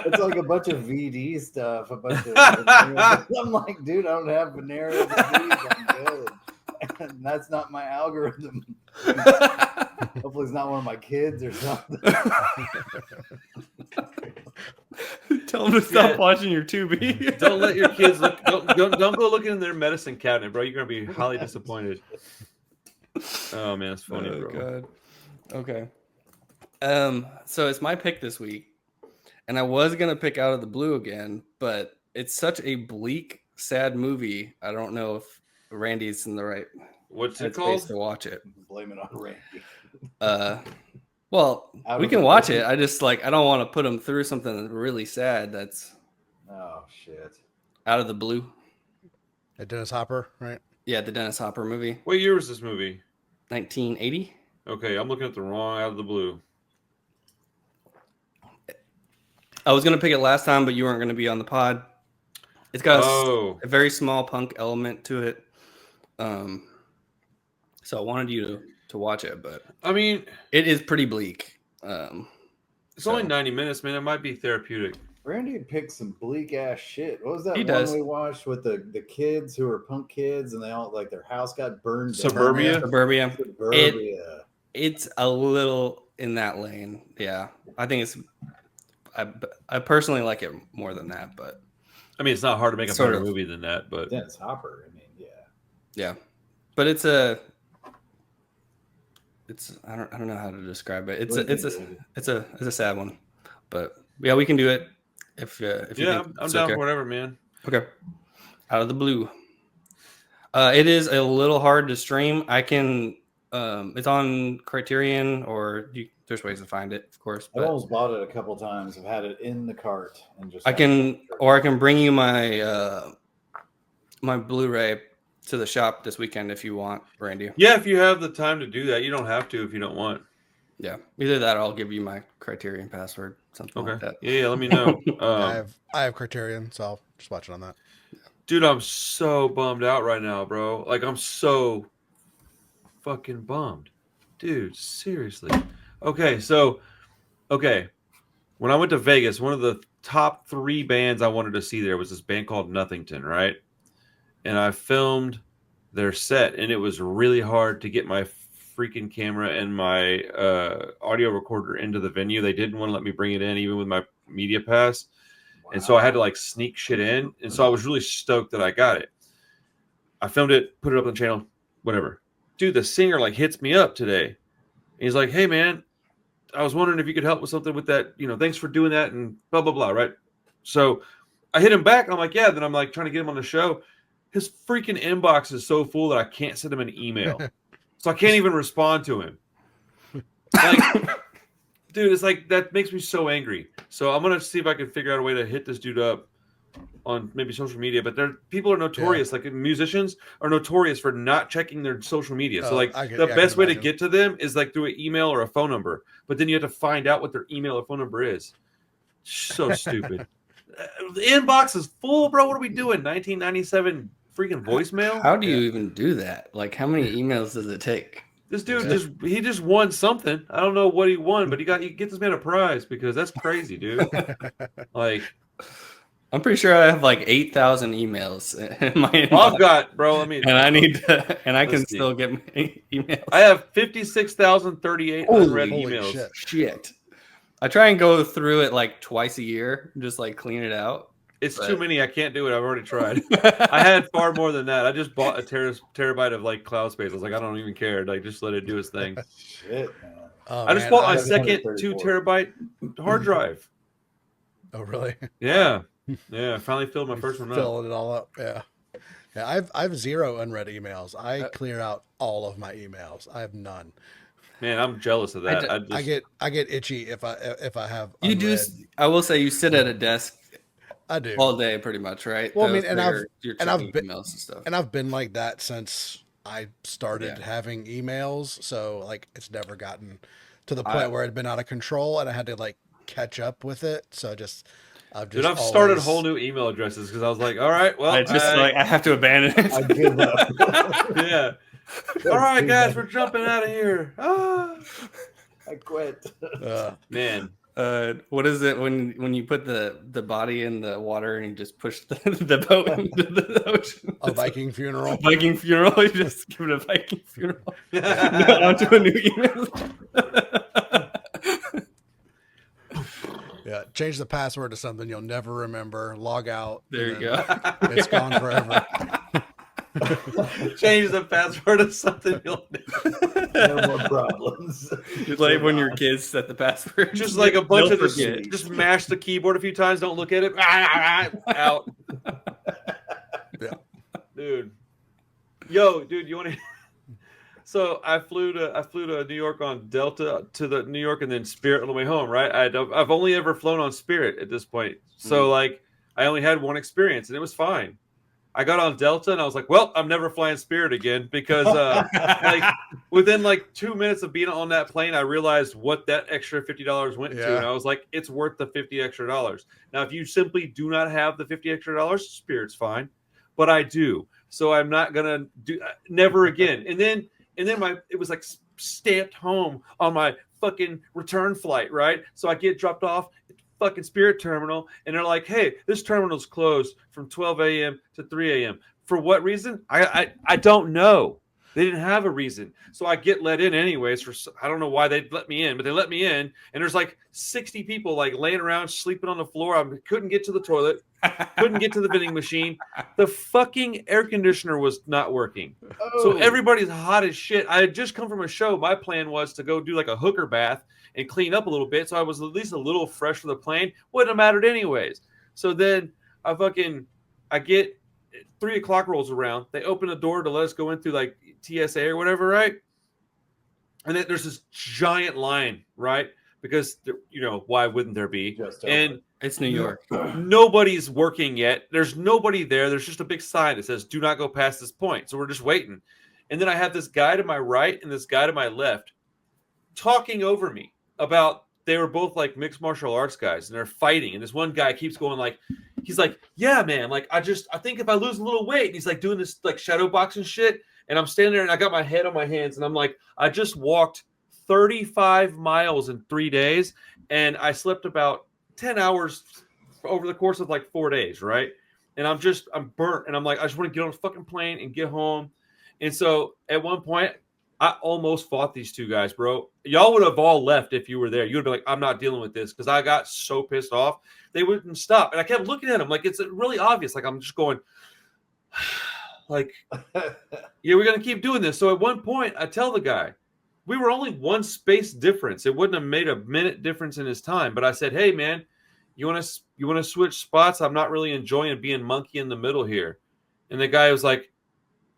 It's like a bunch of VD stuff. I'm like, dude, I don't have venereal disease. I'm good. And that's not my algorithm. Hopefully, it's not one of my kids or something. Tell them to stop watching your Tubi. Don't let your kids look. Don't go looking in their medicine cabinet, bro. You're gonna be highly disappointed. Oh man, it's funny, bro. God. Okay. So it's my pick this week, and I was gonna pick Out of the Blue again, but it's such a bleak, sad movie. I don't know if Randy's in the right called to watch it. Blame it on Randy. Well, we can watch it. I just I don't want to put him through something really sad. That's shit. Out of the Blue. A Dennis Hopper, right? Yeah, the Dennis Hopper movie. What year was this movie? 1980. Okay, I'm looking at the wrong Out of the Blue. I was gonna pick it last time, but you weren't gonna be on the pod. It's got a very small punk element to it. So I wanted you to watch it, but I mean, it is pretty bleak. It's only 90 minutes, man. It might be therapeutic. Randy picked some bleak ass shit. What was that one we watched with the kids who were punk kids and they all their house got burned down? Suburbia. It's a little in that lane. Yeah, I think it's. I personally like it more than that, but I mean, it's not hard to make a better movie than that. But Dennis Hopper. I mean, yeah, but it's I don't know how to describe it. It's a sad one, but yeah, we can do it if you think I'm down for whatever, man. Okay. out of the blue. It is a little hard to stream. I can. It's on Criterion, or there's ways to find it, of course. I've almost bought it a couple times. I've had it in the cart and just. I can bring you my my Blu-ray to the shop this weekend if you want, Randy. Yeah, if you have the time to do that, you don't have to if you don't want. Yeah, either that, or I'll give you my Criterion password, something like that. Yeah, let me know. I have Criterion, so I'll just watch it on that. Dude, I'm so bummed out right now, bro. Like, I'm so fucking bummed, dude. Seriously. Okay, when I went to Vegas, one of the top 3 bands I wanted to see there was this band called Nothington, right? And I filmed their set, and it was really hard to get my freaking camera and my audio recorder into the venue. They didn't want to let me bring it in, even with my media pass. Wow. And so I had to like sneak shit in. And so I was really stoked that I got it. I filmed it, put it up on the channel, whatever. Dude, the singer like hits me up today. And he's like, hey man, I was wondering if you could help with something with that, thanks for doing that and blah, blah, blah, right? So I hit him back and I'm like, yeah. Then I'm like trying to get him on the show. His freaking inbox is so full that I can't send him an email. So I can't even respond to him. Like, dude, it's like, that makes me so angry. So I'm going to see if I can figure out a way to hit this dude up on maybe social media. But people are notorious. Like, musicians are notorious for not checking their social media. So like the best way to get to them is like through an email or a phone number. But then you have to find out what their email or phone number is. So stupid. The inbox is full, bro. What are we doing? 1997 freaking voicemail? How do you even do that? Like, how many emails does it take? This dude just won something. I don't know what he won, but you get this man a prize because that's crazy, dude. Like, I'm pretty sure I have like 8,000 emails in my inbox. I've got, bro. I can still get my emails. I have 56,038 unread emails. Shit. I try and go through it like twice a year, just like clean it out. It's too many. I can't do it. I've already tried. I had far more than that. I just bought a terabyte of like cloud space. I was like, I don't even care. Like, just let it do its thing. Shit, man. I just bought my second 2 terabyte hard drive. Oh, really? Yeah. Yeah. I finally filled my first one up. Filling it all up. Yeah. Yeah. I have 0 unread emails. I clear out all of my emails. I have none. Man, I'm jealous of that. I get itchy if I have. You unread. do. I will say you sit at a desk. I do all day, pretty much, right? Well, I mean, and I've been emails and stuff, and I've been like that since I started having emails. So like, it's never gotten to the point where it'd been out of control, and I had to like catch up with it. So I've started whole new email addresses because I was like, all right, well, I have to abandon it. I give up. Yeah. All right, guys, we're jumping out of here. I quit. Man. What is it when you put the body in the water and you just push the boat into the ocean? A Viking funeral. Viking funeral. You just give it a Viking funeral. Onto a new email. Yeah, change the password to something you'll never remember. Log out. There you go. It's gone forever. Change the password to something you'll no more problems. Just like when your kids set the password. Just like a bunch of just mash the keyboard a few times, don't look at it. Out. Yeah. Dude. Yo, dude, you want to So I flew to New York on Delta to the New York and then Spirit on the way home, right? I've only ever flown on Spirit at this point. So like I only had one experience and it was fine. I got on Delta and I was like, well, I'm never flying Spirit again because like within like 2 minutes of being on that plane, I realized what that extra $50 went to. And I was like, it's worth the $50 extra. Now, if you simply do not have the $50 extra, Spirit's fine, but I do. So I'm not going to do never again. And then it was like stamped home on my fucking return flight. Right. So I get dropped off fucking Spirit terminal and they're like, hey, this terminal's closed from 12 a.m. to 3 a.m. For what reason? I don't know. They didn't have a reason. So I get let in anyways. I don't know why they let me in, but they let me in. And there's like 60 people like laying around, sleeping on the floor. I couldn't get to the toilet, couldn't get to the vending machine. The fucking air conditioner was not working. Oh. So everybody's hot as shit. I had just come from a show. My plan was to go do like a hooker bath and clean up a little bit. So I was at least a little fresh for the plane. Wouldn't have mattered anyways. So then I get 3 o'clock rolls around. They open the door to let us go in through like TSA or whatever, right? And then there's this giant line, right? Because why wouldn't there be? And it's New York. Nobody's working yet. There's nobody there. There's just a big sign that says, "Do not go past this point." So we're just waiting. And then I have this guy to my right and this guy to my left talking over me about they were both like mixed martial arts guys and they're fighting. And this one guy keeps going like, he's like, "Yeah, man, like I think if I lose a little weight," and he's like doing this like shadow boxing shit. And I'm standing there and I got my head on my hands and I'm like, I just walked 35 miles in 3 days and I slept about 10 hours over the course of like 4 days, right? And I'm burnt and I'm like, I just want to get on a fucking plane and get home. And so at one point, I almost fought these two guys, bro. Y'all would have all left if you were there. You would be like, I'm not dealing with this because I got so pissed off. They wouldn't stop. And I kept looking at them like it's really obvious. Like I'm just going, like, yeah, we're going to keep doing this. So at one point, I tell the guy, we were only one space difference. It wouldn't have made a minute difference in his time. But I said, "Hey, man, you want to switch spots? I'm not really enjoying being monkey in the middle here." And the guy was like,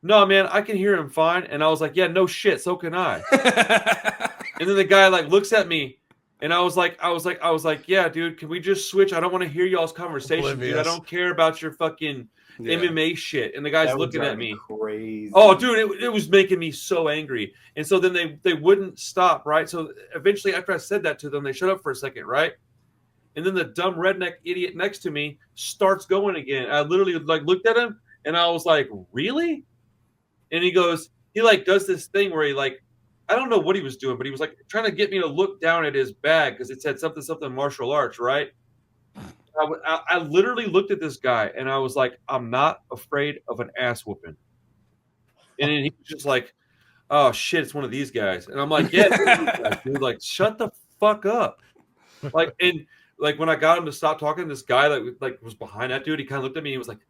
"No, man, I can hear him fine." And I was like, "Yeah, no shit. So can I." And then the guy like looks at me and I was like, "Yeah, dude, can we just switch? I don't want to hear y'all's conversation, dude. I don't care about your fucking MMA shit." And the guy's looking at me crazy. Oh, dude, it was making me so angry. And so then they wouldn't stop, right? So eventually after I said that to them, they shut up for a second, right? And then the dumb redneck idiot next to me starts going again. I literally like looked at him and I was like, "Really?" And he does this thing where he like, I don't know what he was doing, but he was like trying to get me to look down at his bag because it said something martial arts, right? I literally looked at this guy and I was like, "I'm not afraid of an ass whooping." And then he was just like, "Oh shit, it's one of these guys." And I'm like, "Yeah, dude, like shut the fuck up." Like, and like when I got him to stop talking, this guy like was behind that dude. He kind of looked at me and he was like,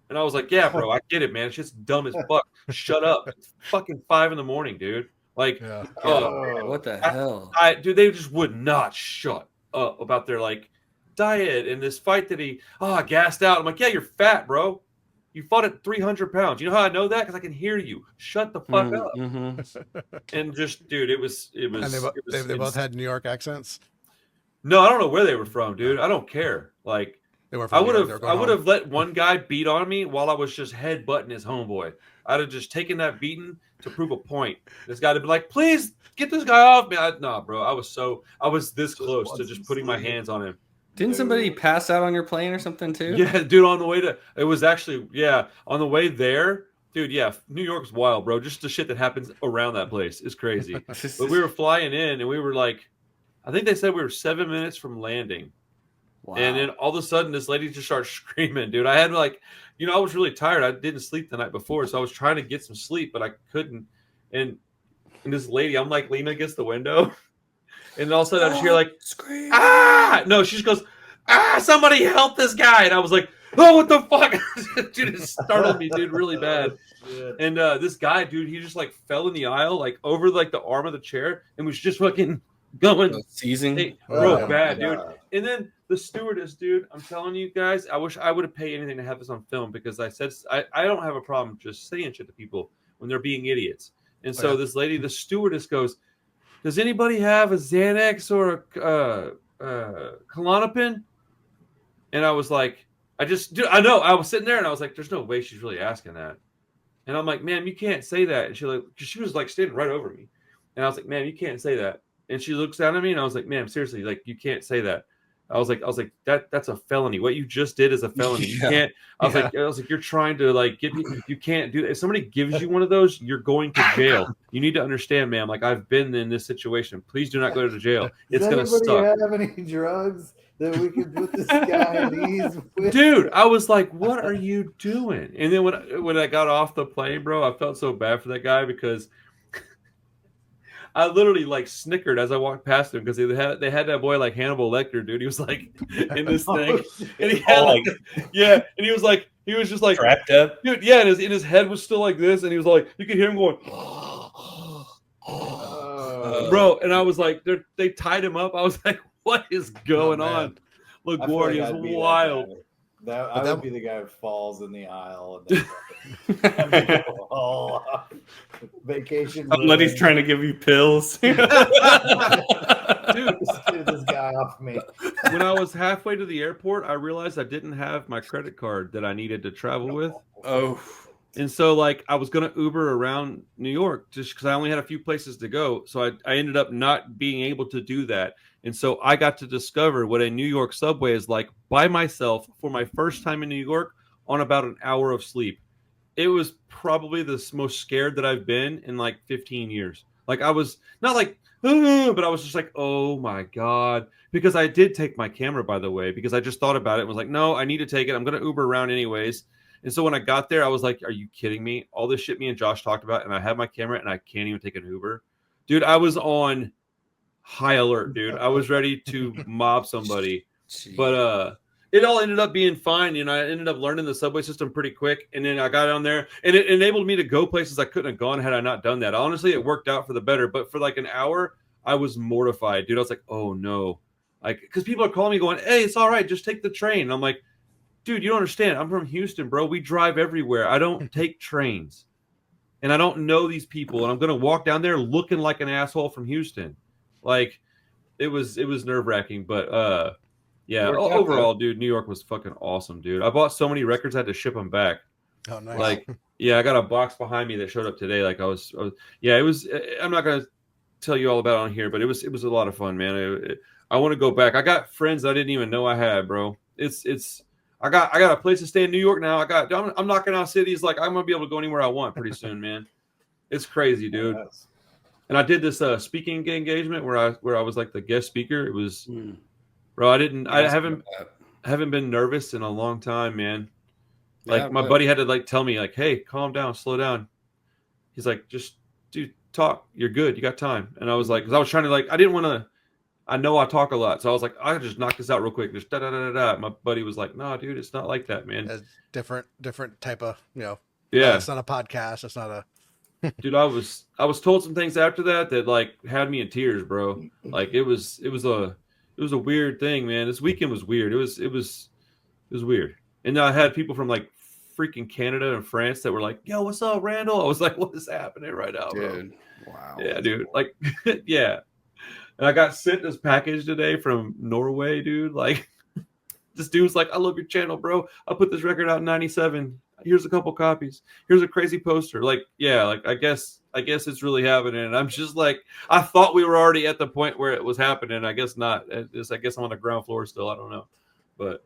and I was like, "Yeah, bro, I get it, man. It's just dumb as fuck. Shut up. It's fucking 5 a.m, dude." Like, what the hell? Dude, they just would not shut up about their like diet and this fight that he gassed out. I'm like, "Yeah, you're fat, bro. You fought at 300 pounds. You know how I know that? Because I can hear you. Shut the fuck up." And just, dude, it was. And they both had New York accents. No, I don't know where they were from, dude. I don't care. Like, they were I would have let one guy beat on me while I was just headbutting his homeboy. I'd have just taken that beating to prove a point. This guy would be like, "Please get this guy off me." Nah, bro. I was this close to just putting my hands on him. Didn't somebody pass out on your plane or something too? Yeah, dude. On the way on the way there, dude. Yeah, New York's wild, bro. Just the shit that happens around that place is crazy. But we were flying in, and we were like, I think they said we were 7 minutes from landing. Wow. And then all of a sudden, this lady just starts screaming, dude. I had like, I was really tired. I didn't sleep the night before, so I was trying to get some sleep, but I couldn't. And this lady, I'm like leaning against the window, and all of a sudden I just hear like, "Scream!" "Ah!" No, she just goes, "Ah! Somebody help this guy!" And I was like, "Oh, what the fuck?" Dude, it startled me, dude, really bad. And this guy, dude, he just like fell in the aisle, like over like the arm of the chair, and was just fucking going seizing, real bad, dude. And then the stewardess, dude, I'm telling you guys, I wish I would have paid anything to have this on film because I said I don't have a problem just saying shit to people when they're being idiots. And so this lady, the stewardess, goes, "Does anybody have a Xanax or a Klonopin?" And I was like, I was sitting there and I was like, "There's no way she's really asking that." And I'm like, "Ma'am, you can't say that." And she was like standing right over me, and I was like, "Ma'am, you can't say that." And she looks down at me and I was like, "Ma'am, seriously, like you can't say that." I was like, that's a felony. What you just did is a felony. You can't. I was like, you're trying to like get me. You can't do that. If somebody gives you one of those, you're going to jail. You need to understand, ma'am. Like I've been in this situation. Please do not go to jail. It's gonna suck. Does anybody have any drugs that we can put this guy at ease with? Dude, I was like, "What are you doing?" And then when I got off the plane, bro, I felt so bad for that guy because I literally like snickered as I walked past him because they had that boy like Hannibal Lecter, dude. He was like in this thing, and he had and he was just like trapped up, dude. Yeah, and his head was still like this, and he was like, you could hear him going, bro. And I was like, they tied him up. I was like, what is going on? LaGuardia is wild. I would be the guy who falls in the aisle and then vacation. Somebody's trying to give you pills. Dude, this guy off me. When I was halfway to the airport, I realized I didn't have my credit card that I needed to travel with. Oh. And so, like, I was going to Uber around New York just because I only had a few places to go. So I ended up not being able to do that. And so I got to discover what a New York subway is like by myself for my first time in New York on about an hour of sleep. It was probably the most scared that I've been in like 15 years. Like, I was not like, but I was just like, oh my God. Because I did take my camera, by the way, because I just thought about it and was like, no, I need to take it. I'm going to Uber around anyways. And so when I got there, I was like, are you kidding me? All this shit me and Josh talked about, and I have my camera and I can't even take an Uber. Dude, I was on high alert, dude. I was ready to mob somebody. But it all ended up being fine. You know, I ended up learning the subway system pretty quick. And then I got on there and it enabled me to go places I couldn't have gone had I not done that. Honestly, it worked out for the better. But for like an hour, I was mortified, dude. I was like, oh no. Like, because people are calling me going, hey, it's all right. Just take the train. And I'm like, dude, you don't understand. I'm from Houston, bro. We drive everywhere. I don't take trains. And I don't know these people. And I'm going to walk down there looking like an asshole from Houston. Like, it was nerve-wracking. But, yeah, overall, dude, New York was fucking awesome, dude. I bought so many records, I had to ship them back. Oh, nice. Like, yeah, I got a box behind me that showed up today. Like, yeah, it was, I'm not going to tell you all about it on here, but it was a lot of fun, man. I want to go back. I got friends I didn't even know I had, bro. I got a place to stay in New York now. I'm knocking out cities. Like, I'm gonna be able to go anywhere I want pretty soon, man. It's crazy, dude. Yes. And I did this speaking engagement where I was like the guest speaker. It was, bro. I haven't been nervous in a long time, man. Like, my buddy had to like tell me like, hey, calm down, slow down. He's like, just dude, talk. You're good. You got time. And I was like, because I was trying to like, I didn't want to. I know I talk a lot, so I was like, I just knock this out real quick. Just da da da da. My buddy was like, no, dude, it's not like that, man. A different type of, you know. Yeah, it's not a podcast. It's not a. Dude, I was told some things after that like had me in tears, bro. Like, it was a weird thing, man. This weekend was weird. It was weird. And I had people from like freaking Canada and France that were like, yo, what's up, Randall? I was like, what is happening right now, bro? Dude, wow. Yeah, dude. Like, yeah. And I got sent this package today from Norway, dude. Like, this dude's like, I love your channel, bro. I put this record out in 97. Here's a couple copies. Here's a crazy poster. Like, yeah, like I guess it's really happening. And I'm just like, I thought we were already at the point where it was happening. I guess not. I guess I'm on the ground floor still. I don't know. But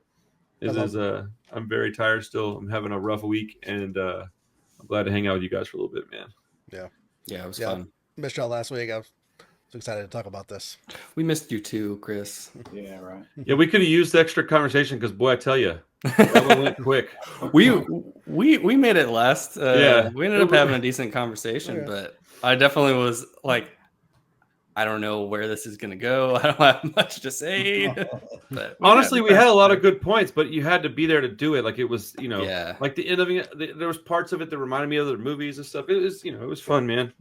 I'm very tired still. I'm having a rough week, and I'm glad to hang out with you guys for a little bit, man. Yeah. Yeah, it was fun. Missed y'all last week. I was so excited to talk about this. We missed you too, Chris. Yeah, right. Yeah, we could have used the extra conversation because, boy, I tell you, that one went quick. We made it last. Yeah, we ended up having a decent conversation, but I definitely was like, I don't know where this is gonna go. I don't have much to say. But honestly, we had a lot of good points, but you had to be there to do it. Like, it was, you know, like the end of it. There was parts of it that reminded me of the movies and stuff. It was, you know, it was fun, man.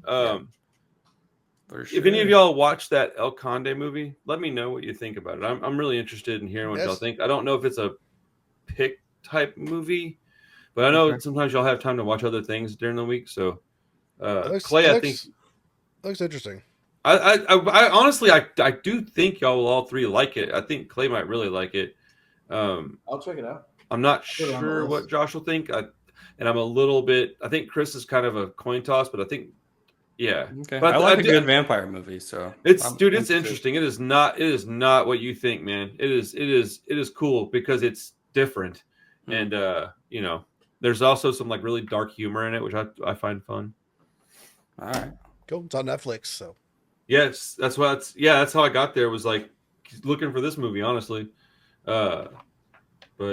For sure. If any of y'all watched that El Conde movie, let me know what you think about it. I'm really interested in hearing what y'all think. I don't know if it's a pick type movie, but I know sometimes y'all have time to watch other things during the week. So, Clay, I think looks interesting. I honestly, I do think y'all will all three like it. I think Clay might really like it. I'll check it out. I'm not sure what Josh will think. And I'm a little bit. I think Chris is kind of a coin toss, but I think. Yeah. Okay. But I like a good vampire movie, so it's interesting. It is not what you think, man. It is cool because it's different. And you know, there's also some like really dark humor in it, which I find fun. All right. Cool. It's on Netflix, so yes, that's how I got there, was like looking for this movie, honestly. But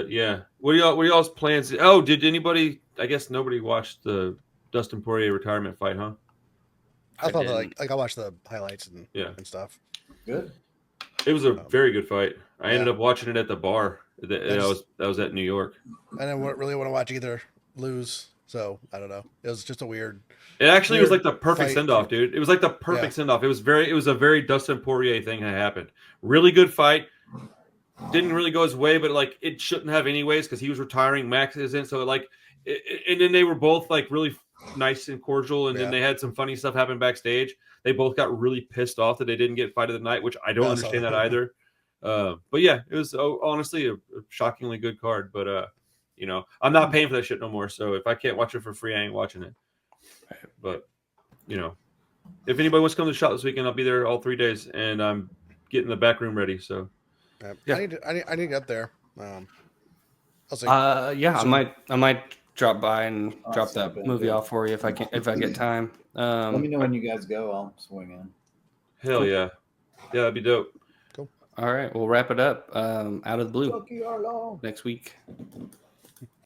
yeah. What are y'all's plans? Oh, did anybody, I guess nobody watched the Dustin Poirier retirement fight, huh? I thought like I watched the highlights and stuff. Good. It was a very good fight. I ended up watching it at the bar that was at New York. I didn't really want to watch either lose, so I don't know. It was just a weird. It actually was like the perfect send off, dude. It was like the perfect send off. It was a very Dustin Poirier thing that happened. Really good fight. didn't really go his way, but like it shouldn't have anyways because he was retiring. Max isn't, so like, and then they were both like really nice and cordial, and then they had some funny stuff happen backstage. They both got really pissed off that they didn't get fight of the night, which I don't understand that either. But yeah, it was honestly a shockingly good card. But you know, I'm not paying for that shit no more. So if I can't watch it for free, I ain't watching it. But you know, if anybody wants to come to the shop this weekend, I'll be there all 3 days, and I'm getting the back room ready. So yeah, I need to get there. I might drop by and drop that movie off for you if I get time. Let me know when you guys go. I'll swing in. Hell yeah, that'd be dope. Cool. All right, we'll wrap it up. Out of the blue next week.